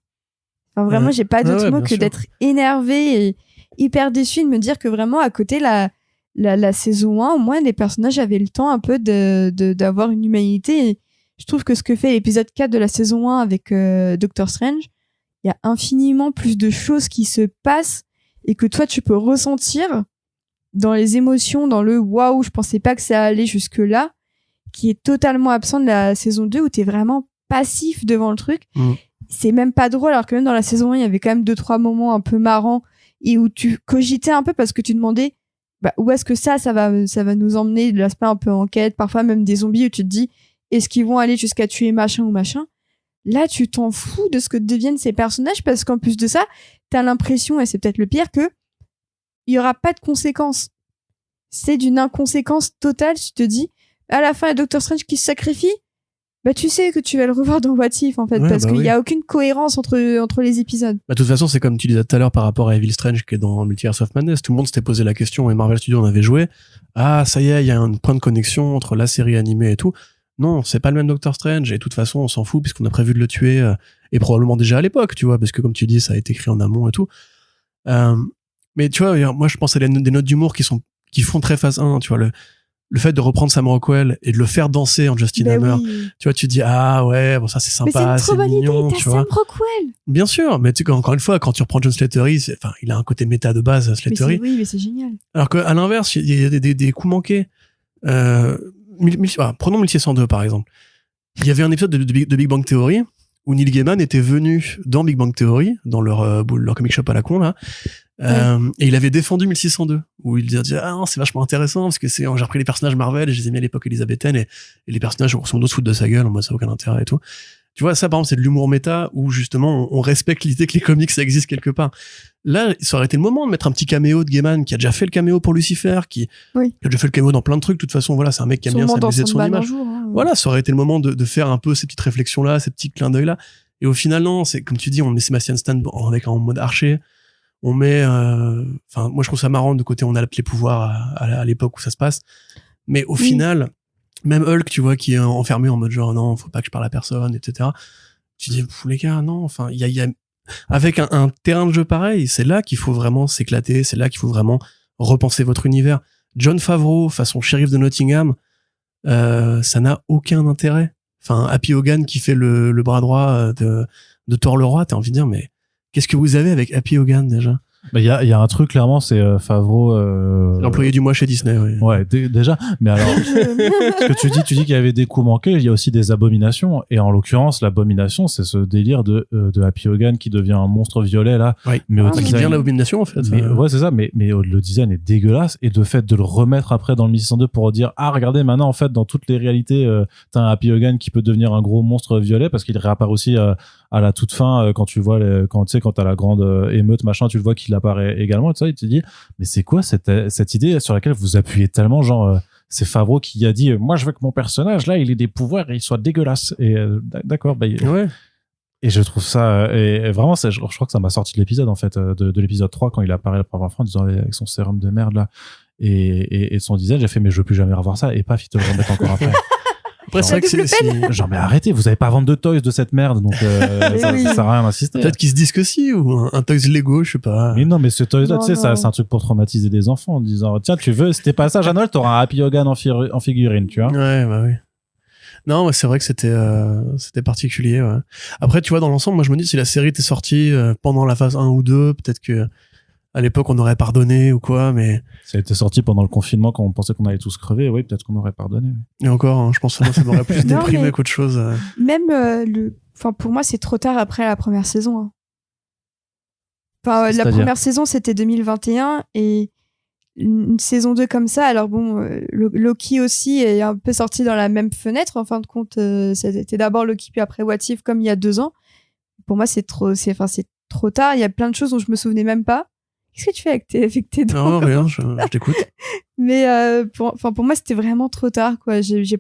Enfin, vraiment, j'ai pas d'autre mot que d'être énervée et hyper déçue de me dire que vraiment, à côté, la saison 1, au moins, les personnages avaient le temps un peu d'avoir une humanité. Et je trouve que ce que fait l'épisode 4 de la saison 1 avec Doctor Strange, il y a infiniment plus de choses qui se passent et que toi, tu peux ressentir dans les émotions, dans le waouh, je pensais pas que ça allait jusque-là, qui est totalement absent de la saison 2 où t'es vraiment passif devant le truc. C'est même pas drôle, alors que même dans la saison 1, il y avait quand même 2-3 moments un peu marrants et où tu cogitais un peu parce que tu demandais où est-ce que ça va nous emmener, de l'aspect un peu enquête, parfois même des zombies où tu te dis est-ce qu'ils vont aller jusqu'à tuer machin ou machin. Là, tu t'en fous de ce que deviennent ces personnages parce qu'en plus de ça, t'as l'impression, et c'est peut-être le pire, que il y aura pas de conséquences. C'est d'une inconséquence totale. Tu te dis, à la fin, il y a Doctor Strange qui se sacrifie. Tu sais que tu vas le revoir dans What If, en fait, parce qu'il y a aucune cohérence entre les épisodes. De toute façon, c'est comme tu disais tout à l'heure par rapport à Evil Strange qui est dans Multiverse of Madness. Tout le monde s'était posé la question et Marvel Studios en avait joué. Ah, ça y est, il y a un point de connexion entre la série animée et tout. Non, c'est pas le même Doctor Strange et de toute façon, on s'en fout puisqu'on a prévu de le tuer et probablement déjà à l'époque, tu vois, parce que comme tu dis, ça a été écrit en amont et tout. Mais tu vois, moi, je pense à des notes d'humour qui font très phase 1, tu vois, le fait de reprendre Sam Rockwell et de le faire danser en Justin Hammer, tu vois, tu te dis ça c'est sympa, c'est mignon, tu vois. Sam Rockwell. Bien sûr, mais tu sais, encore une fois, quand tu reprends John Slattery, il a un côté méta de base, Slattery. Mais c'est génial. Alors qu'à l'inverse, il y a des coups manqués. Prenons 1602 par exemple. Il y avait un épisode de Big Bang Theory où Neil Gaiman était venu dans Big Bang Theory, dans leur comic shop à la con là. Et il avait défendu 1602 où il disait non, c'est vachement intéressant parce que j'ai repris les personnages Marvel et je les ai mis à l'époque élisabéthaine et les personnages sont d'autres se foutent de sa gueule en mode ça n'a aucun intérêt et tout. Tu vois, ça par exemple c'est de l'humour méta où justement on respecte l'idée que les comics ça existe quelque part. Là, ça aurait été le moment de mettre un petit caméo de Gaiman qui a déjà fait le caméo pour Lucifer, qui a déjà fait le caméo dans plein de trucs. De toute façon, voilà, c'est un mec qui aime bien s'amuser de son image. Voilà, ça aurait été le moment de faire un peu ces petites réflexions là, ces petits clins d'œil là. Et au final non, c'est comme tu dis, on met Sebastian Stan avec en mode archer. On met, moi je trouve ça marrant de côté on adapte les pouvoirs à l'époque où ça se passe, mais au final, même Hulk, tu vois, qui est enfermé en mode genre non, faut pas que je parle à personne, etc. Tu dis les gars, non, enfin il y a avec un terrain de jeu pareil, c'est là qu'il faut vraiment s'éclater, c'est là qu'il faut vraiment repenser votre univers. John Favreau façon shérif de Nottingham, ça n'a aucun intérêt. Enfin, Happy Hogan qui fait le bras droit de Thor le Roi, t'as envie de dire mais qu'est-ce que vous avez avec Happy Hogan déjà? Il y a un truc clairement, c'est Favreau. L'employé du mois chez Disney. Oui. Ouais, déjà. Mais alors, ce que tu dis qu'il y avait des coups manqués, il y a aussi des abominations. Et en l'occurrence, l'abomination, c'est ce délire de Happy Hogan qui devient un monstre violet là. Oui. Mais au design, qui devient l'abomination en fait. Ouais, c'est ça. Mais le design est dégueulasse et de fait de le remettre après dans le 1602 pour dire regardez maintenant en fait dans toutes les réalités, t'as un Happy Hogan qui peut devenir un gros monstre violet parce qu'il réapparaît aussi à la toute fin quand tu vois quand t'as la grande émeute machin, tu le vois qu'il apparaît également et tout ça, il te dit mais c'est quoi cette idée sur laquelle vous appuyez tellement, genre c'est Favreau qui a dit moi je veux que mon personnage là il ait des pouvoirs et il soit dégueulasse et d'accord ouais. Et je trouve ça et vraiment je crois que ça m'a sorti de l'épisode en fait de l'épisode 3 quand il apparaît la première fois en disant avec son sérum de merde là et son design, j'ai fait mais je veux plus jamais revoir ça et paf il te le remettent encore après. Après, c'est vrai que c'est genre, mais arrêtez, vous avez pas à vendre de toys de cette merde, donc ça sert à rien d'insister. Peut-être qu'ils se disent que si, ou un toys Lego, je sais pas. Mais non, mais ce toys-là, tu sais, ça, c'est un truc pour traumatiser des enfants en disant, tiens, tu veux, c'était pas ça, à Noël, t'auras un Happy Hogan en figurine, tu vois. Ouais, bah oui. Non, c'est vrai que c'était particulier, ouais. Après, tu vois, dans l'ensemble, moi, je me dis, si la série était sortie pendant la phase 1 ou 2, peut-être que, à l'époque on aurait pardonné ou quoi, mais Ça a été sorti pendant le confinement quand on pensait qu'on allait tous crever. Oui, peut-être qu'on aurait pardonné. et encore, hein, je pense que moi, ça m'aurait plus Non, déprimé mais- qu'autre chose. Même enfin pour moi c'est trop tard après la première saison. Hein. Enfin la C'est-à-dire première saison c'était 2021 et une saison 2 comme ça. Alors bon, Loki aussi est un peu sorti dans la même fenêtre. En fin de compte, c'était d'abord Loki puis après What If comme il y a 2 ans. Pour moi c'est trop tard. Il y a plein de choses dont je me souvenais même pas. Qu'est-ce que tu fais avec tes dents? Non, rien, je t'écoute. Mais pour moi, c'était vraiment trop tard, quoi. Je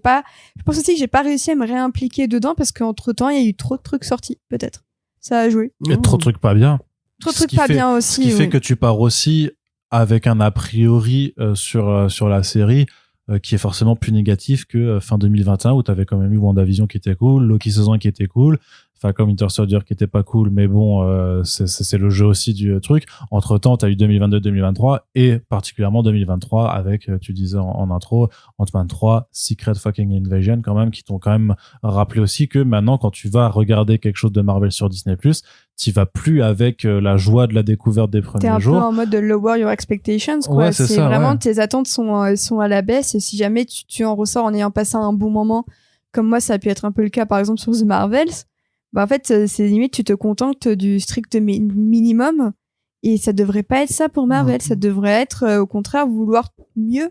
pense aussi que j'ai pas réussi à me réimpliquer dedans parce qu'entre temps, il y a eu trop de trucs sortis, peut-être. Ça a joué. Il y a trop de trucs pas bien. Trop de Ce trucs qui pas fait- bien Ce aussi. qui fait oui. que tu pars aussi avec un a priori sur la série qui est forcément plus négatif que fin 2021 où t'avais quand même eu WandaVision qui était cool, Loki saison 1 qui était cool, Falcon Winter Soldier qui était pas cool, mais bon, c'est le jeu aussi du truc. Entre-temps, t'as eu 2022-2023 et particulièrement 2023 avec, tu disais en intro, Ant-Man 3, Secret Fucking Invasion quand même, qui t'ont quand même rappelé aussi que maintenant, quand tu vas regarder quelque chose de Marvel sur Disney+, t'y vas plus avec la joie de la découverte des T'es premiers un jours. peu en mode de lower your expectations, quoi. Ouais, c'est ça, vraiment ouais. tes attentes sont à la baisse et si jamais tu en ressors en ayant passé un bon moment, comme moi, ça a pu être un peu le cas par exemple sur The Marvels, bah en fait, c'est limite tu te contentes du strict minimum et ça devrait pas être ça pour Marvel. Ça devrait être au contraire vouloir mieux.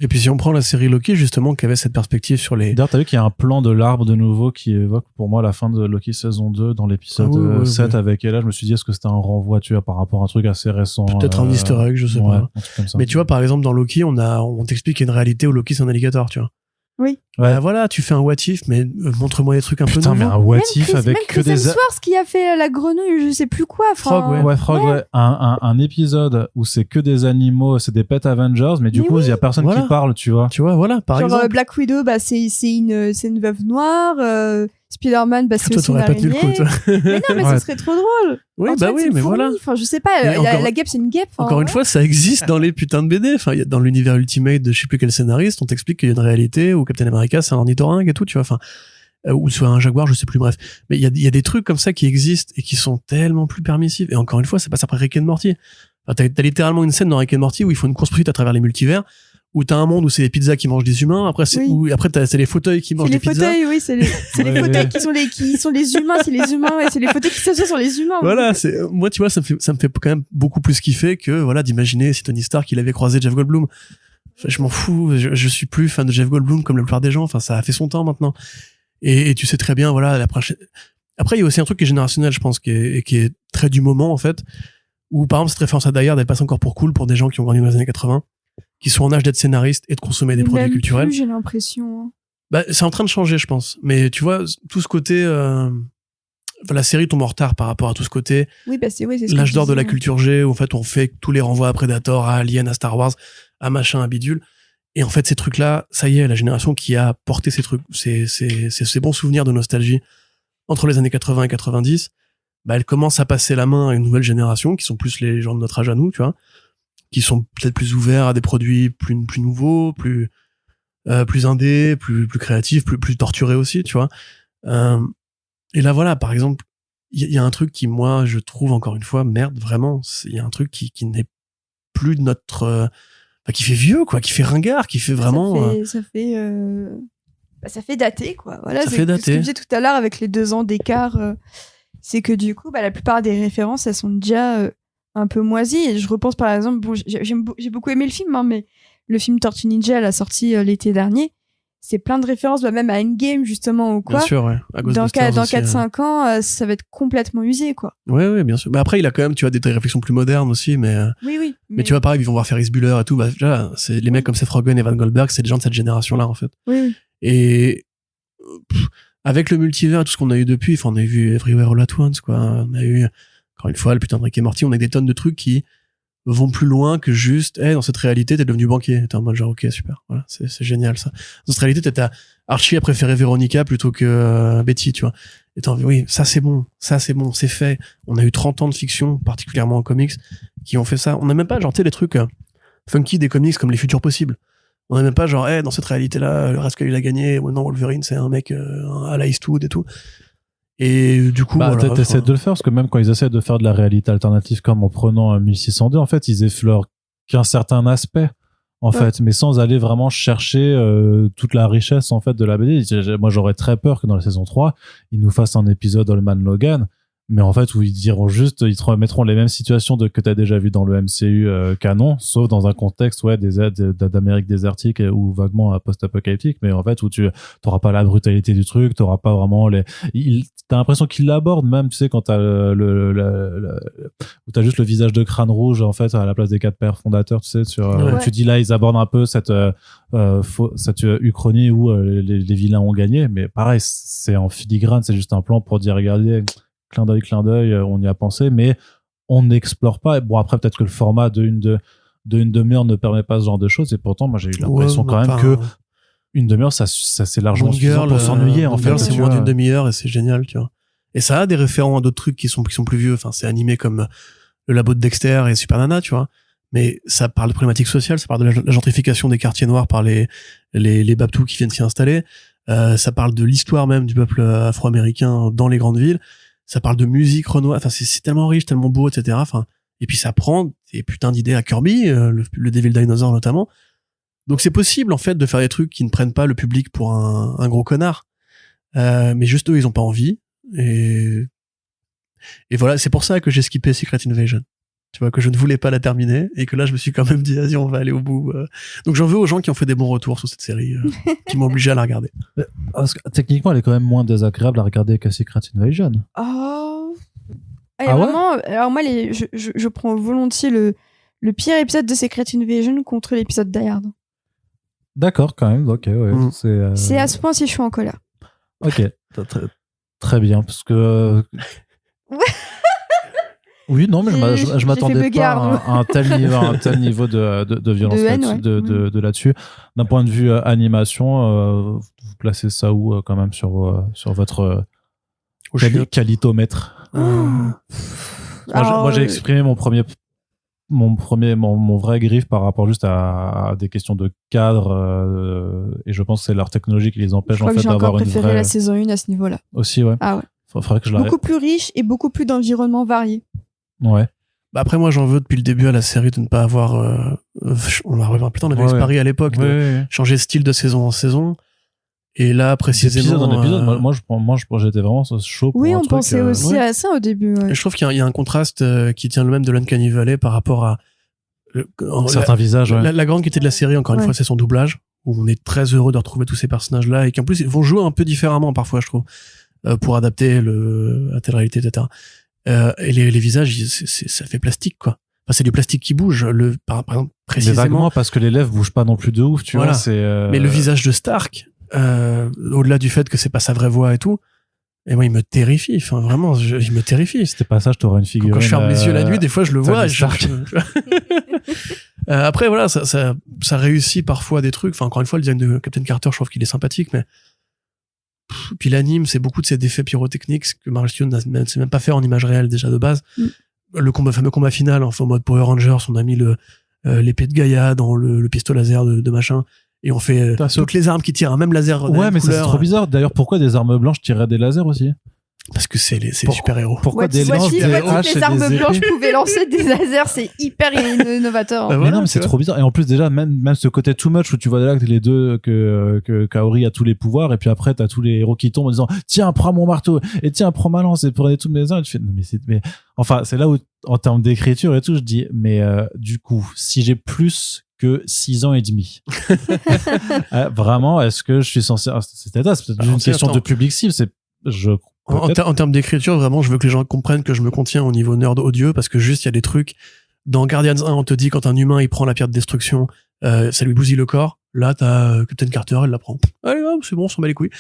Et puis si on prend la série Loki, justement, qui avait cette perspective sur les... D'ailleurs, t'as vu qu'il y a un plan de l'arbre de nouveau qui évoque pour moi la fin de Loki saison 2 dans l'épisode Ah oui, oui, 7 oui. avec Ella. Je me suis dit, est-ce que c'était un renvoi, tu vois, par rapport à un truc assez récent? Peut-être un easter egg, je sais ouais, pas. un truc comme ça. Mais tu vois, par exemple, dans Loki, on t'explique qu'il y a une réalité où Loki, c'est un alligator, tu vois. Oui. Ouais. Bah voilà, tu fais un what if, mais montre-moi des trucs un Putain, peu mais nouveaux. un what Même if avec même que Chris des... Hemsworth qui a fait la grenouille, je sais plus quoi. Frog, enfin, ouais. Ouais, Frog, ouais. Un épisode où c'est que des animaux, c'est des pet Avengers, mais du Mais coup, il y a personne Voilà. qui parle, tu vois. Tu vois, voilà, par Genre exemple. Black Widow, bah c'est une veuve noire. Spider-Man, bah c'est Toi, aussi une t'aurais pas tenu le araignée. coup, toi. Mais non, mais Ouais. ce serait trop drôle. Oui, Ant-Man, bah c'est oui, une mais fourmi. voilà. Enfin, je sais pas. Et encore- La guêpe, c'est une guêpe. Enfin, Encore une ouais. fois, ça existe dans les putains de BD. Enfin, dans l'univers Ultimate de je sais plus quel scénariste, on t'explique qu'il y a une réalité où Captain America, c'est un ornithorynque et tout, tu vois. Enfin, ou soit un jaguar, je sais plus, bref. Mais il y a des trucs comme ça qui existent et qui sont tellement plus permissifs. Et encore une fois, c'est pas ça après Rick and Morty. Enfin, t'as littéralement une scène dans Rick and Morty où ils font une course-poursuite à travers les multivers, où t'as un monde où c'est les pizzas qui mangent des humains, après Oui. c'est les fauteuils qui mangent C'est des les pizzas. fauteuils, oui, c'est les Ouais, fauteuils ouais. qui sont les humains, c'est les humains, ouais, c'est les fauteuils qui s'assoient sur les humains. Voilà, moi, tu vois, ça me fait quand même beaucoup plus kiffer que, voilà, d'imaginer si Tony Stark, il avait croisé Jeff Goldblum. Enfin, je m'en fous, je suis plus fan de Jeff Goldblum comme la plupart des gens, enfin, ça a fait son temps maintenant. Et tu sais très bien, voilà, la prochaine... Après, il y a aussi un truc qui est générationnel, je pense, qui est très du moment, en fait, où, par exemple, cette référence à Die Hard, elle passe encore pour cool pour des gens qui ont grandi dans les années 80, qui sont en âge d'être scénaristes et de consommer des produits Même culturels. plus, j'ai l'impression. Hein. Bah, c'est en train de changer, je pense. Mais tu vois, tout ce côté, enfin, la série tombe en retard par rapport à tout ce côté. Oui, bah c'est ce que L'âge je d'or de la disais. culture G, où en fait on fait tous les renvois à Predator, à Alien, à Star Wars, à machin, à bidule. Et en fait, ces trucs-là, ça y est, la génération qui a porté ces trucs, ces bons souvenirs de nostalgie entre les années 80 et 90, bah, elle commence à passer la main à une nouvelle génération, qui sont plus les gens de notre âge à nous, tu vois, qui sont peut-être plus ouverts à des produits plus nouveaux, plus indés, plus créatifs, plus torturés aussi, tu vois. Et là, voilà, par exemple, il y a un truc qui, moi, je trouve, encore une fois, merde, vraiment, il y a un truc qui n'est plus de notre... qui fait vieux, quoi, qui fait ringard, qui fait vraiment... Ça fait dater, quoi. Voilà, Ça c'est fait ce que dater. je disais tout à l'heure avec les 2 ans d'écart. C'est que du coup, la plupart des références, elles sont déjà un peu moisies. Et je repense par exemple, bon, j'ai beaucoup aimé le film, hein, mais le film Tortue Ninja, la sortie l'été dernier, c'est plein de références, même à Endgame, justement, ou quoi. Bien sûr, ouais. À Dans Ghostbusters aussi, 4-5 ans, ça va être complètement usé, quoi. Ouais, bien sûr. Mais après, il a quand même, tu vois, des réflexions plus modernes aussi, mais Oui. mais tu vois, pareil, ils vont voir Ferris Bueller et tout, bah, déjà, c'est les mecs comme Seth Rogen et Evan Goldberg, c'est des gens de cette génération-là, en fait. Oui. Et avec le multivers et tout ce qu'on a eu depuis, enfin, on a vu Everywhere All At Once, quoi. On a eu, encore une fois, le putain de Rick et Morty, on a des tonnes de trucs qui vont plus loin que juste, dans cette réalité, t'es devenu banquier. T'es en mode genre, ok, super. Voilà, c'est génial, ça. Dans cette réalité, Archie a préféré Véronica plutôt que Betty, tu vois. Et t'as envie, oui, ça c'est bon, c'est fait. On a eu 30 ans de fiction, particulièrement en comics, qui ont fait ça. On n'a même pas, genre, tu sais, les trucs funky des comics comme Les Futurs Possibles. On n'a même pas, genre, dans cette réalité-là, le Rascal il a gagné, ou non, Wolverine, c'est un mec à la Eastwood et tout. Et du coup, voilà, t'essaies de le faire parce que même quand ils essaient de faire de la réalité alternative comme en prenant 1602, en fait, ils effleurent qu'un certain aspect. En fait, mais sans aller vraiment chercher toute la richesse en fait de la BD. Moi, j'aurais très peur que dans la saison 3, ils nous fassent un épisode Allman Logan, mais en fait où ils diront juste, ils te remettront les mêmes situations que t'as déjà vu dans le MCU canon, sauf dans un contexte d'Amérique désertique ou vaguement post-apocalyptique, mais en fait où tu t'auras pas la brutalité du truc, t'auras pas vraiment t'as l'impression qu'ils l'abordent même, tu sais, quand t'as où t'as juste le visage de Crâne Rouge en fait à la place des 4 pères fondateurs, tu sais, sur tu dis là ils abordent un peu cette uchronie où les vilains ont gagné, mais pareil c'est en filigrane, c'est juste un plan pour dire regardez, clin d'œil, on y a pensé, mais on n'explore pas. Bon, après, peut-être que le format d'une demi-heure ne permet pas ce genre de choses, et pourtant, moi, j'ai eu l'impression quand même que une demi-heure, ça c'est largement suffisant pour s'ennuyer, en fait. C'est moins d'une demi-heure et c'est génial, tu vois. Et ça a des référents à d'autres trucs qui sont plus vieux. Enfin, c'est animé comme le labo de Dexter et Super Nana, tu vois. Mais ça parle de problématiques sociales, ça parle de la gentrification des quartiers noirs par les Baptous qui viennent s'y installer. Ça parle de l'histoire même du peuple afro-américain dans les grandes villes. Ça parle de musique Renoir, enfin c'est tellement riche, tellement beau, etc. Enfin, et puis ça prend des putains d'idées à Kirby, le Devil Dinosaur notamment. Donc c'est possible en fait de faire des trucs qui ne prennent pas le public pour un gros connard, mais juste eux ils ont pas envie. Et voilà, c'est pour ça que j'ai skippé Secret Invasion. Tu vois, que je ne voulais pas la terminer et que là je me suis quand même dit vas-y on va aller au bout. Donc j'en veux aux gens qui ont fait des bons retours sur cette série, qui m'ont obligé à la regarder. Parce que techniquement elle est quand même moins désagréable à regarder que Secret Invasion. Oh. Vraiment, alors moi je prends volontiers le pire épisode de Secret Invasion contre l'épisode Die Hard. D'accord, quand même, ok, ouais. C'est à ce point si je suis en colère. Ok, très bien, parce que oui, non, mais je m'attendais pas à un tel niveau de violence de là-dessus. D'un point de vue animation, vous placez ça où quand même sur votre qualitomètre? Moi, j'ai exprimé mon vrai griffe par rapport juste à des questions de cadre, et je pense que c'est leur technologie qui les empêche en fait d'avoir une vraie. J'ai préféré la saison 1 à ce niveau-là. Aussi, ouais. Ah ouais. Faudrait que je beaucoup plus riche et beaucoup plus d'environnements variés. Ouais. Bah après moi j'en veux depuis le début à la série de ne pas avoir on a revu plus tard, on avait Paris à l'époque de changer de style de saison en saison, et là précisément épisode, moi j'étais vraiment chaud pour on pensait aussi à ça au début, Et je trouve qu'il y a un contraste qui tient le même de l'Uncanny Valley par rapport à certains visages. La grande qualité de la série encore une fois c'est son doublage, où on est très heureux de retrouver tous ces personnages là et qu'en plus ils vont jouer un peu différemment parfois je trouve, pour adapter à telle réalité, etc. Et les visages, ça fait plastique, quoi. Enfin, c'est du plastique qui bouge. Par exemple, précisément. Mais vaguement, parce que les lèvres bougent pas non plus de ouf, tu vois. Mais le visage de Stark, au-delà du fait que c'est pas sa vraie voix et tout, et moi, il me terrifie. Enfin, vraiment, il me terrifie. Si c'était pas ça, je t'aurais une figurine. Quand je ferme les yeux la nuit, des fois, je le vois. Après, voilà, ça réussit parfois des trucs. Enfin, encore une fois, le design de Captain Carter, je trouve qu'il est sympathique, mais puis l'anime, c'est beaucoup de ces effets pyrotechniques que Marvel Studios ne sait même pas faire en image réelle déjà de base. Le fameux combat final, enfin, en mode Power Rangers, on a mis l'épée de Gaïa dans le pistolet laser de machin, et on fait toutes les armes qui tirent un même laser. Ouais, mais c'est trop bizarre. D'ailleurs, pourquoi des armes blanches tireraient des lasers aussi? Parce que c'est les super-héros. Pourquoi des lances, des haches les armes blanches pouvaient lancer des lasers, c'est hyper innovateur. Mais non, mais c'est trop bizarre. Et en plus, déjà, même ce côté too much où tu vois là que les deux, que Kaori a tous les pouvoirs, et puis après, t'as tous les héros qui tombent en disant, tiens, prends mon marteau, et tiens, prends ma lance, et prenez toutes mes armes. Et tu fais, non, mais enfin, c'est là où, en termes d'écriture et tout, je dis, mais, du coup, si j'ai plus que 6 ans et demi. Vraiment, est-ce que je suis censé, c'est peut-être une question de public cible, en termes d'écriture, vraiment, je veux que les gens comprennent que je me contiens au niveau nerd odieux, parce que juste, il y a des trucs. Dans Guardians 1, on te dit quand un humain, il prend la pierre de destruction, ça lui bousille le corps. Là, t'as Captain Carter, elle la prend. Allez, hop, c'est bon, on s'en bat les couilles.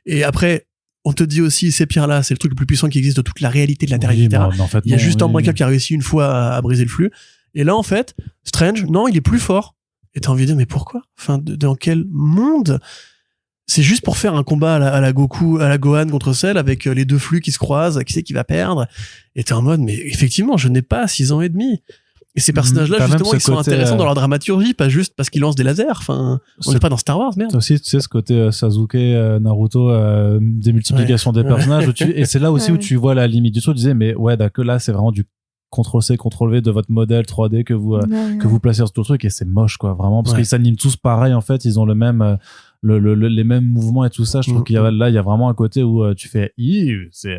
Et après, on te dit aussi, ces pierres-là, c'est le truc le plus puissant qui existe de toute la réalité de la Terre, etc. En fait, il y a juste Stormbreaker qui a réussi une fois à briser le flux. Et là, en fait, Strange, non, il est plus fort. Et t'as envie de dire, mais pourquoi? Enfin, dans quel monde? C'est juste pour faire un combat à la Goku, à la Gohan contre Cell, avec les deux flux qui se croisent, qui c'est qui va perdre. Et t'es en mode, mais effectivement, je n'ai pas 6 ans et demi. Et ces personnages-là, T'as même justement, ce ils sont côté, intéressants dans leur dramaturgie, pas juste parce qu'ils lancent des lasers. Enfin, on n'est pas dans Star Wars, merde. Aussi, tu sais, ce côté Sasuke, Naruto, des multiplications des personnages. Et c'est là aussi où tu vois la limite du truc. Tu disais, mais ouais, d'accord, là, c'est vraiment du CTRL-C, CTRL-V de votre modèle 3D que vous placez sur tout le truc. Et c'est moche, quoi, vraiment. Parce qu'ils s'animent tous pareil, en fait. Ils ont le même, les mêmes mouvements et tout ça. Je trouve qu'il y a, là, il y a vraiment un côté où tu fais, c'est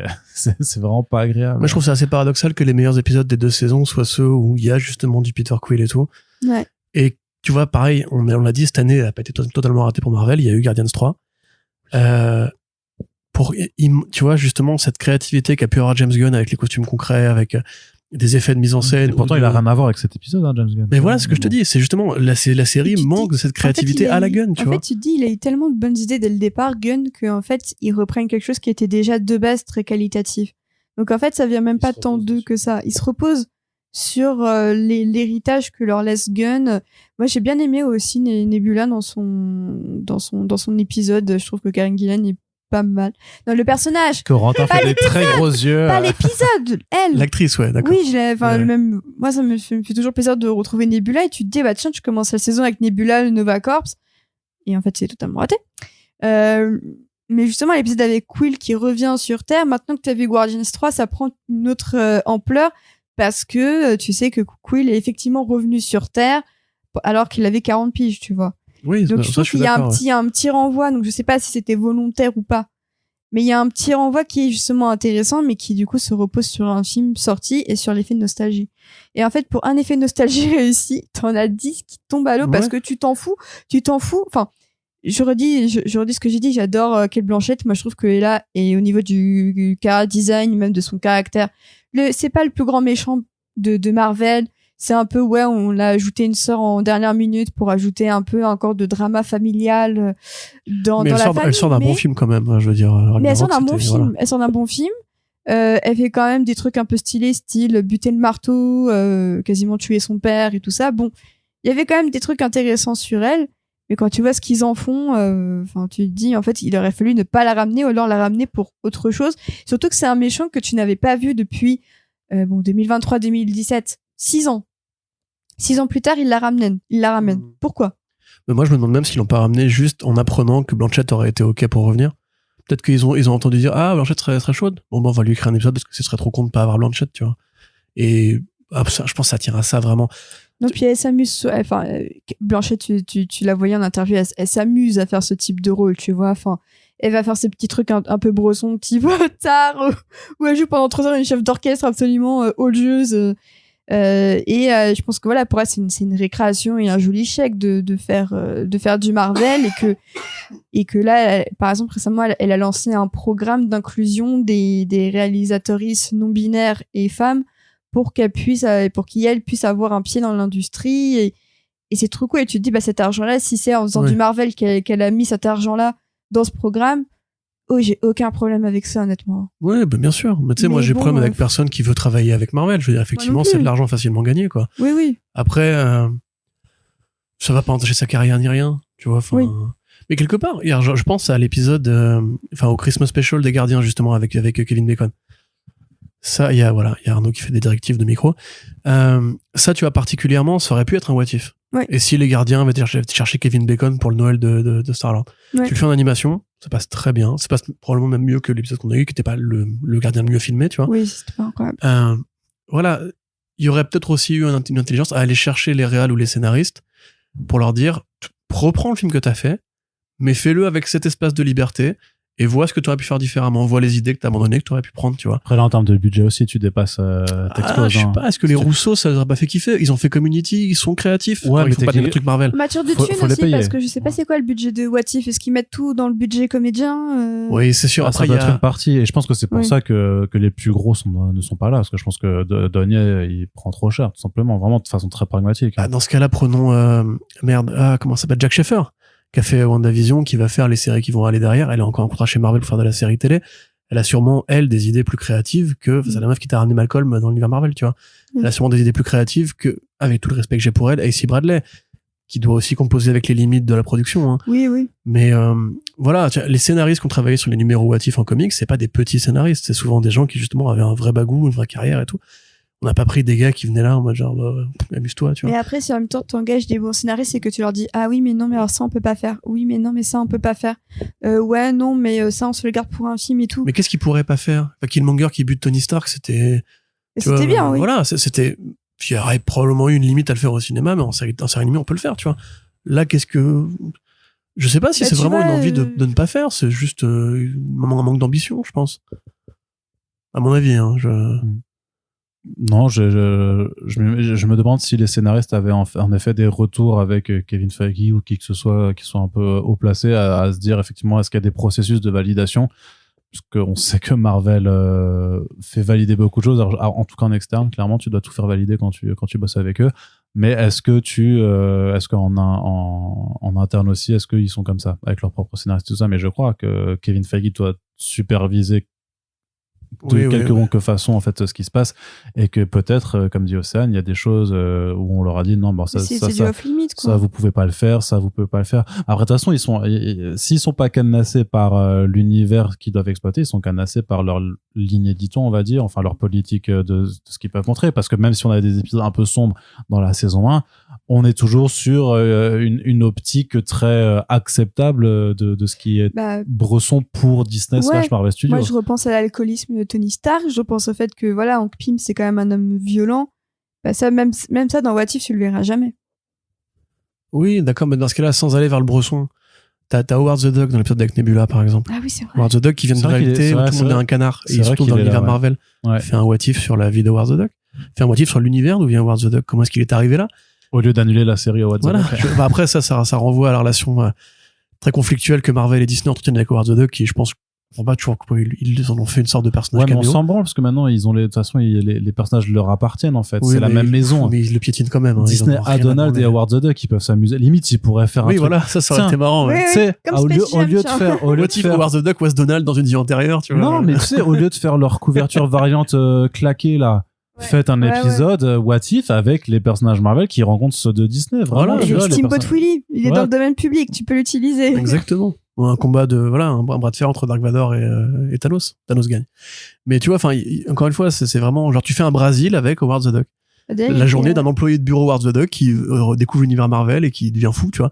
vraiment pas agréable. Moi, je trouve c'est assez paradoxal que les meilleurs épisodes des 2 saisons soient ceux où il y a justement du Peter Quill et tout. Ouais. Et tu vois, pareil, on l'a dit, cette année, elle a pas été totalement ratée pour Marvel. Il y a eu Guardians 3. Tu vois, justement, cette créativité qu'a pu avoir James Gunn avec les costumes concrets, avec des effets de mise en scène. Et pourtant, il a rien à voir avec cet épisode, hein, James Gunn. Mais voilà, ce que je te dis, c'est justement, la série manque de cette créativité à la Gunn, tu vois. En fait, tu te dis, il a eu tellement de bonnes idées dès le départ, Gunn, qu'en fait, ils reprennent quelque chose qui était déjà de base très qualitatif. Donc, en fait, ça vient même pas tant d'eux que ça. Ils se reposent sur l'héritage que leur laisse Gunn. Moi, j'ai bien aimé aussi Nebula dans son épisode. Je trouve que Karen Gillan est pas mal. Non, le personnage. Corentin fait des très gros yeux. Pas l'épisode, elle. L'actrice, ouais, d'accord. Oui, même, moi, ça me fait toujours plaisir de retrouver Nebula et tu te dis, bah, tiens, tu commences la saison avec Nebula, le Nova Corps. Et en fait, c'est totalement raté. Mais justement, l'épisode avec Quill qui revient sur Terre, maintenant que tu as vu Guardians 3, ça prend une autre ampleur parce que tu sais que Quill est effectivement revenu sur Terre alors qu'il avait 40 piges, tu vois. Oui, donc je trouve qu'il y a un petit renvoi, donc je sais pas si c'était volontaire ou pas, mais il y a un petit renvoi qui est justement intéressant, mais qui du coup se repose sur un film sorti et sur l'effet de nostalgie. Et en fait, pour un effet de nostalgie réussi, t'en as 10 qui tombent à l'eau parce que tu t'en fous. Enfin, je redis ce que j'ai dit, j'adore Cate Blanchett. Moi, je trouve que là, et au niveau du character design, même de son caractère, c'est pas le plus grand méchant de Marvel. C'est un peu, ouais, on l'a ajouté une sœur en dernière minute pour ajouter un peu encore de drama familial dans la famille. Elle sort d'un bon film quand même, je veux dire. Mais elle sort d'un bon film. Voilà. Elle sort d'un bon film. Elle fait quand même des trucs un peu stylés, style buter le marteau, quasiment tuer son père et tout ça. Bon, il y avait quand même des trucs intéressants sur elle. Mais quand tu vois ce qu'ils en font, tu te dis, en fait, il aurait fallu ne pas la ramener ou alors la ramener pour autre chose. Surtout que c'est un méchant que tu n'avais pas vu depuis 2023-2017. 6 ans. 6 ans plus tard, il la ramène. Pourquoi ? Mais moi, je me demande même s'ils l'ont pas ramené juste en apprenant que Blanchett aurait été OK pour revenir. Peut-être qu'ils ont entendu dire, ah, Blanchett serait chaude. Bon, on va lui écrire un épisode parce que ce serait trop con de pas avoir Blanchett, tu vois. Et ça, je pense que ça tient à ça, vraiment. Non, puis elle s'amuse. Enfin, Blanchett, tu la voyais en interview, elle s'amuse à faire ce type de rôle, tu vois. Enfin, elle va faire ces petits trucs un peu bressons, type tard, où elle joue pendant 3 heures une chef d'orchestre absolument odieuse. Je pense que voilà, pour elle c'est une récréation et un joli chèque de faire du Marvel, et que là par exemple récemment elle a lancé un programme d'inclusion des réalisatrices non binaires et femmes pour qu'elles puissent avoir un pied dans l'industrie, et c'est trop cool. Et tu te dis, bah cet argent là, si c'est en faisant du Marvel qu'elle a mis cet argent là dans ce programme, j'ai aucun problème avec ça, honnêtement. Ouais, bah bien sûr. Mais tu sais, moi, j'ai problème avec personne qui veut travailler avec Marvel. Je veux dire, effectivement, c'est de l'argent facilement gagné, quoi. Oui. Après, ça va pas entacher sa carrière ni rien, tu vois. Oui. Mais quelque part, je pense à l'épisode, au Christmas Special des Gardiens, justement, avec Kevin Bacon. Ça, il y a Arnaud qui fait des directives de micro. Ça, tu vois, particulièrement, ça aurait pu être un what if. Ouais. Et si les Gardiens avaient cherché Kevin Bacon pour le Noël de Star-Lord. Ouais. Tu le fais en animation, ça passe très bien. Ça passe probablement même mieux que l'épisode qu'on a eu, qui n'était pas le Gardien le mieux filmé, tu vois. Oui, c'était pas incroyable. Voilà. Il y aurait peut-être aussi eu une intelligence à aller chercher les réals ou les scénaristes pour leur dire, reprends le film que t'as fait, mais fais-le avec cet espace de liberté, et vois ce que tu aurais pu faire différemment, vois les idées que tu as abandonnées, que tu aurais pu prendre, tu vois. Après là, en termes de budget aussi, tu dépasses, t'exploses. Je sais pas, est-ce que les Rousseau, ça les aurait pas fait kiffer? Ils ont fait Community, ils sont créatifs. Ouais, ils font pas des trucs Marvel. Mature de thunes aussi, parce que je sais pas c'est quoi le budget de What If. Est-ce qu'ils mettent tout dans le budget comédien? Oui, c'est sûr. Après, ça doit être une partie, et je pense que c'est pour ça que les plus gros ne sont pas là, parce que je pense que Donnier, il prend trop cher, tout simplement, vraiment de façon très pragmatique. Dans ce cas-là, prenons, comment ça s'appelle, Jack Schaeffer, qui a fait WandaVision, qui va faire les séries qui vont aller derrière. Elle est encore en contrat chez Marvel pour faire de la série télé. Elle a sûrement, elle, des idées plus créatives que, c'est la meuf qui t'a ramené Malcolm dans l'univers Marvel, tu vois. Elle a sûrement des idées plus créatives que, avec tout le respect que j'ai pour elle, AC Bradley, qui doit aussi composer avec les limites de la production, hein. Oui. Mais, voilà, les scénaristes qui ont travaillé sur les numéros What If en comics, c'est pas des petits scénaristes, c'est souvent des gens qui, justement, avaient un vrai bagou, une vraie carrière et tout. On n'a pas pris des gars qui venaient là en mode genre, amuse-toi, tu vois. Mais après, si en même temps, tu engages des bons scénaristes et que tu leur dis, ah oui, mais non, mais alors ça, on peut pas faire. Oui, mais non, mais ça, on peut pas faire. Ouais, non, mais ça, on se le garde pour un film et tout. Mais qu'est-ce qu'ils pourraient pas faire? Enfin, Killmonger qui bute Tony Stark, c'était... C'était bien, oui. Voilà, c'était... Il y aurait probablement eu une limite à le faire au cinéma, mais en série animée, on peut le faire, tu vois. Là, qu'est-ce que... Je sais pas si c'est vraiment une envie de ne pas faire, c'est juste un manque d'ambition, je pense. À mon avis, hein, Non, je me demande si les scénaristes avaient en effet des retours avec Kevin Feige ou qui que ce soit qui sont un peu haut placés à se dire effectivement est-ce qu'il y a des processus de validation, parce qu'on sait que Marvel fait valider beaucoup de choses. Alors, en tout cas en externe, clairement tu dois tout faire valider quand tu bosses avec eux. Mais est-ce qu'en interne aussi, est-ce qu'ils sont comme ça avec leurs propres scénaristes tout ça? Mais je crois que Kevin Feige doit superviser de quelque façon en fait ce qui se passe, et que peut-être comme dit Océane, il y a des choses où on leur a dit non, bon, c'est du off limit, quoi. Ça vous pouvez pas le faire, ça vous pouvez pas le faire. Après de toute façon s'ils sont pas cadenassés par l'univers qu'ils doivent exploiter, ils sont cadenassés par leur ligne éditon, on va dire, enfin leur politique de ce qu'ils peuvent montrer, parce que même si on a des épisodes un peu sombres dans la saison 1, on est toujours sur une optique très acceptable de ce qui est Bresson pour Disney / Marvel Studios. Moi je repense à l'alcoolisme de Tony Stark, je pense au fait que voilà, Hank Pym c'est quand même un homme violent. Ça, même ça dans What If tu le verras jamais. Oui, d'accord, mais dans ce cas-là, sans aller vers le Bresson, t'as Howard the Duck dans l'épisode avec Nebula par exemple. Ah oui, c'est vrai. Howard the Duck qui vient de réalité où tout le monde est un canard et il se retrouve dans l'univers Marvel. Ouais. Fait un What If sur la vie de Howard the Duck. Fait un What If sur l'univers d'où vient Howard the Duck. Comment est-ce qu'il est arrivé là? Au lieu d'annuler la série Howard the Duck. Après ça renvoie à la relation très conflictuelle que Marvel et Disney entretiennent avec Howard the Duck, qui je pense pas toujours ils en ont fait une sorte de personnage caméo. Mais on s'en branle parce que maintenant ils ont de toute façon les personnages leur appartiennent en fait. Oui, c'est la même maison. Mais ils le piétinent quand même. Disney a Donald et Howard the Duck, ils peuvent s'amuser. Limite, ils pourraient faire un truc. Oui, voilà, ça aurait été marrant. Oui, au lieu de faire Howard the Duck was Donald dans une vie antérieure, tu vois. Non, mais tu sais, au lieu de faire leur couverture variante claquée là. Ouais. Faites un épisode What If avec les personnages Marvel qui rencontrent ceux de Disney. Vraiment, Steamboat Willie, il est dans le domaine public, tu peux l'utiliser. Exactement. Ou un combat un bras de fer entre Dark Vador et Thanos. Thanos gagne. Mais tu vois, encore une fois, c'est vraiment genre tu fais un Brésil avec Howard the Duck. La journée d'un employé de bureau Howard the Duck qui découvre l'univers Marvel et qui devient fou, tu vois.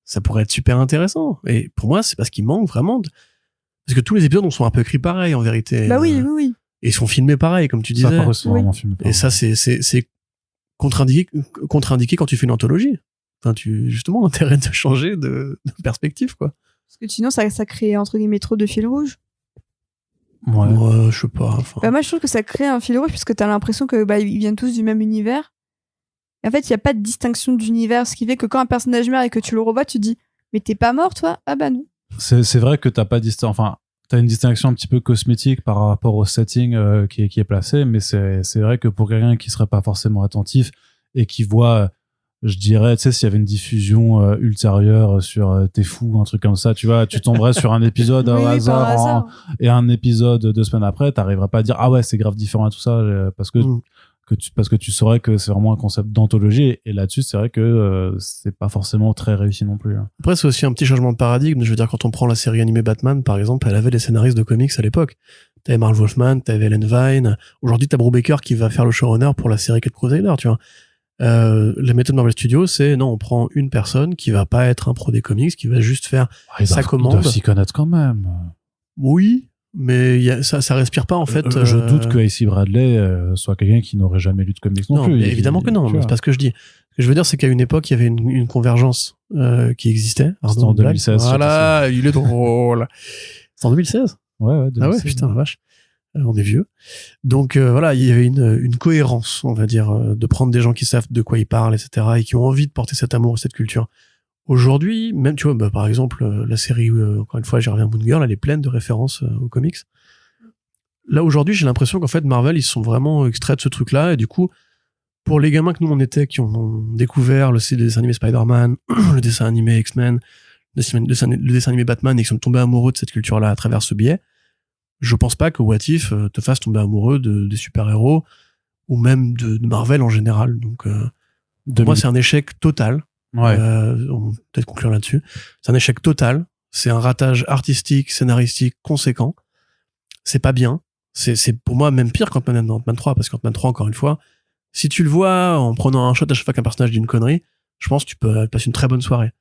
Ça pourrait être super intéressant. Et pour moi, c'est parce qu'il manque vraiment parce que tous les épisodes sont un peu écrits pareil en vérité. Bah oui. Et ils sont filmés pareil, comme tu disais. Vraiment filmé pareil. Et ça, c'est contre-indiqué quand tu fais une anthologie. Enfin, justement, intérêt de changer de perspective, quoi. Parce que sinon, ça crée, entre guillemets, trop de fil rouge. Ouais, je sais pas. Moi, je trouve que ça crée un fil rouge, puisque t'as l'impression que, ils viennent tous du même univers. Et en fait, il n'y a pas de distinction d'univers, ce qui fait que quand un personnage meurt et que tu le revois, tu te dis, mais t'es pas mort, toi? Ah bah non. C'est vrai que t'as pas t'as une distinction un petit peu cosmétique par rapport au setting qui est placé, mais c'est vrai que pour quelqu'un qui serait pas forcément attentif et qui voit, je dirais, tu sais, s'il y avait une diffusion ultérieure sur T'es fou, un truc comme ça, tu vois, tu tomberais sur un épisode au hasard et un épisode 2 semaines après, t'arriverais pas à dire ah ouais, c'est grave différent et tout ça, parce que tu saurais que c'est vraiment un concept d'anthologie, et là-dessus c'est vrai que c'est pas forcément très réussi non plus. Après c'est aussi un petit changement de paradigme, je veux dire, quand on prend la série animée Batman par exemple, elle avait des scénaristes de comics à l'époque. T'avais Marv Wolfman, t'avais Ellen Vine, aujourd'hui t'as Brubaker qui va faire le showrunner pour la série Cat Crusader, tu vois. La méthode Marvel Studios, c'est non, on prend une personne qui va pas être un pro des comics, qui va juste faire sa commande. Ils doivent s'y connaître quand même. Oui, mais ça respire pas en fait. Je doute que AC Bradley soit quelqu'un qui n'aurait jamais lu de comics non plus. Évidemment que non, c'est pas ce que je dis. Ce que je veux dire, c'est qu'à une époque, il y avait une convergence qui existait. C'était en 2016. Voilà, il est drôle. C'est en 2016 ? Ouais, 2016. Ah ouais, putain, la vache. On est vieux. Donc voilà, il y avait une cohérence, on va dire, de prendre des gens qui savent de quoi ils parlent, etc., et qui ont envie de porter cet amour et cette culture. Aujourd'hui, même, tu vois, par exemple, la série, encore une fois, j'y reviens, Moon Girl, elle est pleine de références aux comics. Là, aujourd'hui, j'ai l'impression qu'en fait, Marvel, ils sont vraiment extraits de ce truc-là, et du coup, pour les gamins que nous, on était, qui ont découvert le dessin animé Spider-Man, le dessin animé X-Men, le dessin animé Batman, et qui sont tombés amoureux de cette culture-là à travers ce biais, je pense pas que What If te fasse tomber amoureux des super-héros, ou même de Marvel en général. Donc, pour moi, c'est un échec total. Ouais. On peut peut-être conclure là-dessus. C'est un échec total. C'est un ratage artistique, scénaristique conséquent. C'est pas bien. C'est pour moi même pire qu'Ant-Man et Ant-Man 3, parce qu'Ant-Man 3, encore une fois, si tu le vois en prenant un shot à chaque fois qu'un personnage dit une connerie, je pense que tu peux passer une très bonne soirée.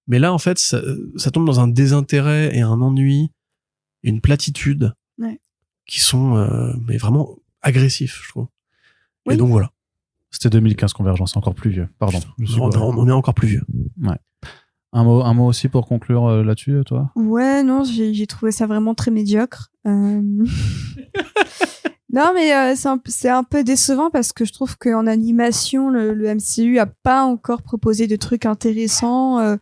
Mais là, en fait, ça tombe dans un désintérêt et un ennui, une platitude qui sont mais vraiment agressifs, je trouve. Oui. Et donc voilà. C'était 2015 Convergence, c'est encore plus vieux. Pardon. On est encore plus vieux. Ouais. Un mot aussi pour conclure là-dessus, toi? Ouais, non, j'ai trouvé ça vraiment très médiocre. Non, mais c'est un peu décevant parce que je trouve qu'en animation, le MCU a pas encore proposé de trucs intéressants.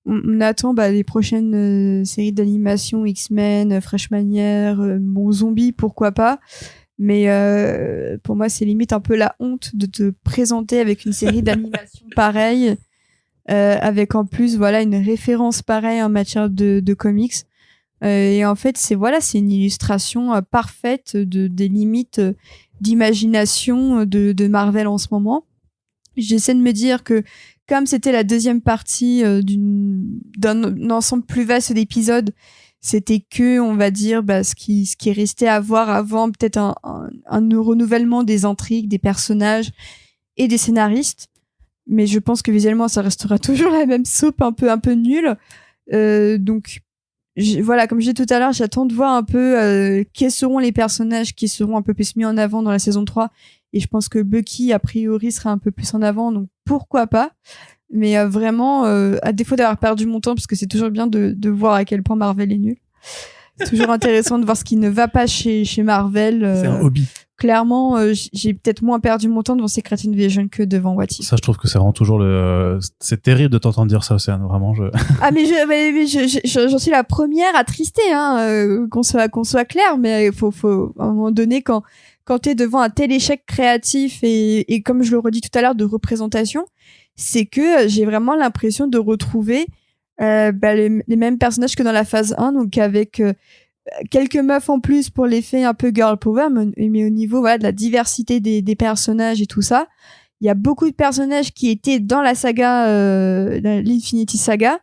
On attend les prochaines séries d'animation, X-Men, Freshmanière, bon, Zombie, pourquoi pas. Mais pour moi, c'est limite un peu la honte de te présenter avec une série d'animation pareille, avec en plus une référence pareille en matière de comics. Et en fait, c'est une illustration parfaite des limites d'imagination de Marvel en ce moment. J'essaie de me dire que comme c'était la deuxième partie d'un ensemble plus vaste d'épisodes, c'était que, on va dire, ce qui est resté à voir avant, peut-être un renouvellement des intrigues, des personnages et des scénaristes. Mais je pense que visuellement, ça restera toujours la même soupe un peu nulle. Donc, comme je disais tout à l'heure, j'attends de voir un peu quels seront les personnages qui seront un peu plus mis en avant dans la saison 3. Et je pense que Bucky, a priori, sera un peu plus en avant, donc pourquoi pas. Mais vraiment, à défaut d'avoir perdu mon temps, parce que c'est toujours bien de voir à quel point Marvel est nul. C'est toujours intéressant de voir ce qui ne va pas chez Marvel. C'est un hobby. Clairement, j'ai peut-être moins perdu mon temps devant Secret Invasion que devant What If. Ça, je trouve que c'est vraiment toujours c'est terrible de t'entendre dire ça, Océane, vraiment. Ah, mais j'en suis la première attristée, qu'on soit clair, mais faut, à un moment donné, quand t'es devant un tel échec créatif et comme je le redis tout à l'heure, de représentation, c'est que j'ai vraiment l'impression de retrouver les mêmes personnages que dans la phase 1, donc avec quelques meufs en plus pour l'effet un peu girl power, mais au niveau de la diversité des personnages et tout ça. Il y a beaucoup de personnages qui étaient dans la saga, l'Infinity Saga,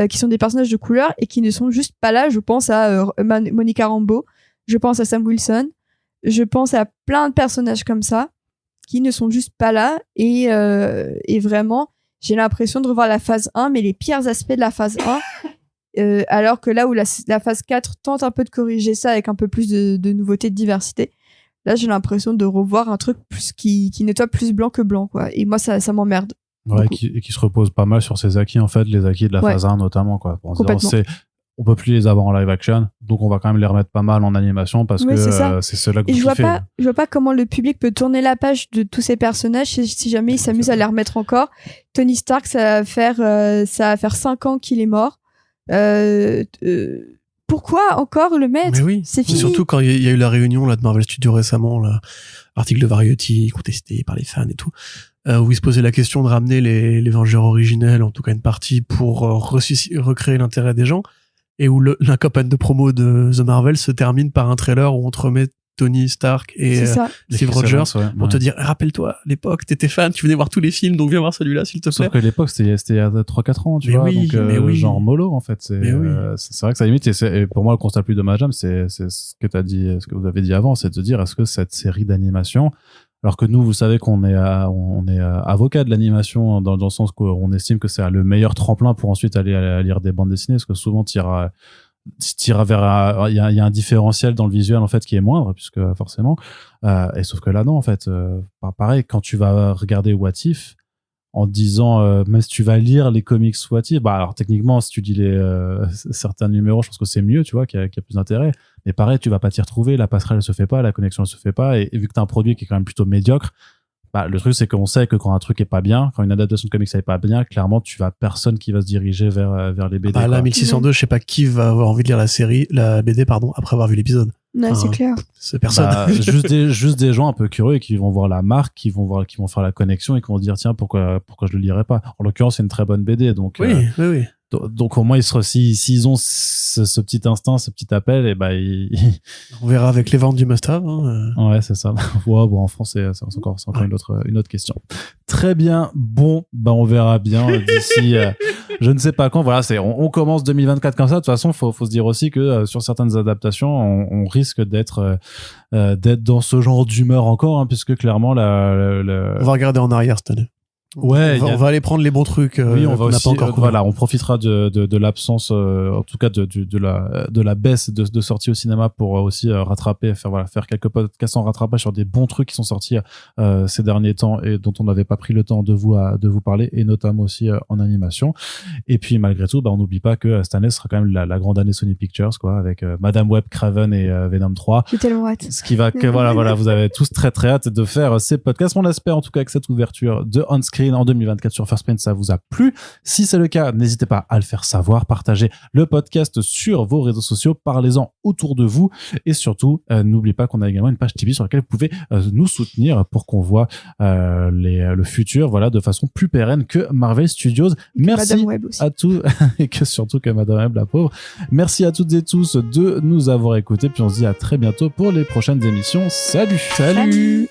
qui sont des personnages de couleur et qui ne sont juste pas là. Je pense à Monica Rambeau, je pense à Sam Wilson, je pense à plein de personnages comme ça qui ne sont juste pas là et vraiment j'ai l'impression de revoir la phase 1 mais les pires aspects de la phase 1 alors que là où la phase 4 tente un peu de corriger ça avec un peu plus de nouveautés, de diversité, là j'ai l'impression de revoir un truc plus qui nettoie plus blanc que blanc, quoi. Et moi ça m'emmerde. Ouais, et qui se repose pas mal sur ses acquis, en fait, les acquis de la phase 1 notamment, quoi. Complètement. On peut plus les avoir en live action, donc on va quand même les remettre pas mal en animation parce que c'est cela que et vous kiffez. Je vois pas comment le public peut tourner la page de tous ces personnages si jamais il s'amuse à les remettre encore. Tony Stark, ça va faire 5 ans qu'il est mort. Pourquoi encore le mettre? Mais oui, c'est fini. Surtout quand il y a eu la réunion là de Marvel Studios récemment, l'article de Variety contesté par les fans et tout, où ils se posaient la question de ramener les Vengeurs originels, en tout cas une partie, pour recréer l'intérêt des gens, et où la campagne de promo de The Marvel se termine par un trailer où on te remet Tony Stark et Steve Rogers pour te dire rappelle-toi l'époque, t'étais fan, tu venais voir tous les films, donc viens voir celui-là s'il te plaît. Sauf que l'époque c'était il y a 3-4 ans, tu vois, donc genre mollo en fait, c'est vrai que ça limite, et pour moi le constat le plus dommageable c'est ce que t'as dit, ce que vous avez dit avant, c'est de se dire est-ce que cette série d'animation, alors que nous vous savez qu'on est avocat de l'animation dans le sens qu'on estime que c'est le meilleur tremplin pour ensuite aller à lire des bandes dessinées, parce que souvent t'iras vers il y a un différentiel dans le visuel en fait qui est moindre, puisque forcément et sauf que là non en fait, pareil, quand tu vas regarder What If en disant même si tu vas lire les comics What If, alors techniquement si tu lis certains numéros, je pense que c'est mieux, tu vois, qu'il y a plus d'intérêt, mais pareil tu vas pas t'y retrouver, la passerelle elle se fait pas, la connexion elle se fait pas, et vu que t'as un produit qui est quand même plutôt médiocre, le truc c'est qu'on sait que quand un truc est pas bien, quand une adaptation de comics est pas bien, clairement tu vas personne qui va se diriger vers les BD. Là 1602, je sais pas qui va avoir envie de lire la BD après avoir vu l'épisode. Ouais, c'est clair. C'est personne. Juste des gens un peu curieux et qui vont voir la marque, qui vont faire la connexion et qui vont dire tiens pourquoi je le lirais pas. En l'occurrence c'est une très bonne BD, donc oui. Donc au moins s'ils ont ce petit instinct, ce petit appel, et on verra avec les ventes du must-have. Ouais, c'est ça. Ouais, bon, en France c'est encore une autre question. Très bien. Bon, on verra bien je ne sais pas quand. Voilà, on commence 2024 comme ça. De toute façon, faut se dire aussi que sur certaines adaptations, on risque d'être dans ce genre d'humeur encore, hein, puisque clairement on va regarder en arrière cette année. Ouais, on va aller prendre les bons trucs. Oui, on va qu'on n'a aussi, pas encore couverts. voilà, on profitera de l'absence, en tout cas de la baisse de sorties au cinéma pour aussi rattraper, faire quelques podcasts en rattrapage sur des bons trucs qui sont sortis ces derniers temps et dont on n'avait pas pris le temps de vous parler, et notamment aussi en animation. Et puis malgré tout, on n'oublie pas que cette année sera quand même la grande année Sony Pictures, quoi, avec Madame Web, Craven et Venom 3. J'ai tellement hâte. Ce qui va que voilà, vous avez tous très très hâte de faire ces podcasts. On espère en tout cas que cette ouverture de On Screen en 2024 sur First Print, ça vous a plu. Si c'est le cas, n'hésitez pas à le faire savoir, partagez le podcast sur vos réseaux sociaux, parlez-en autour de vous, et surtout, n'oubliez pas qu'on a également une page Tipeee sur laquelle vous pouvez nous soutenir pour qu'on voit le futur, voilà, de façon plus pérenne que Marvel Studios. Merci à tous, et que surtout que Madame Web, la pauvre. Merci à toutes et tous de nous avoir écoutés, puis on se dit à très bientôt pour les prochaines émissions. Salut! Salut.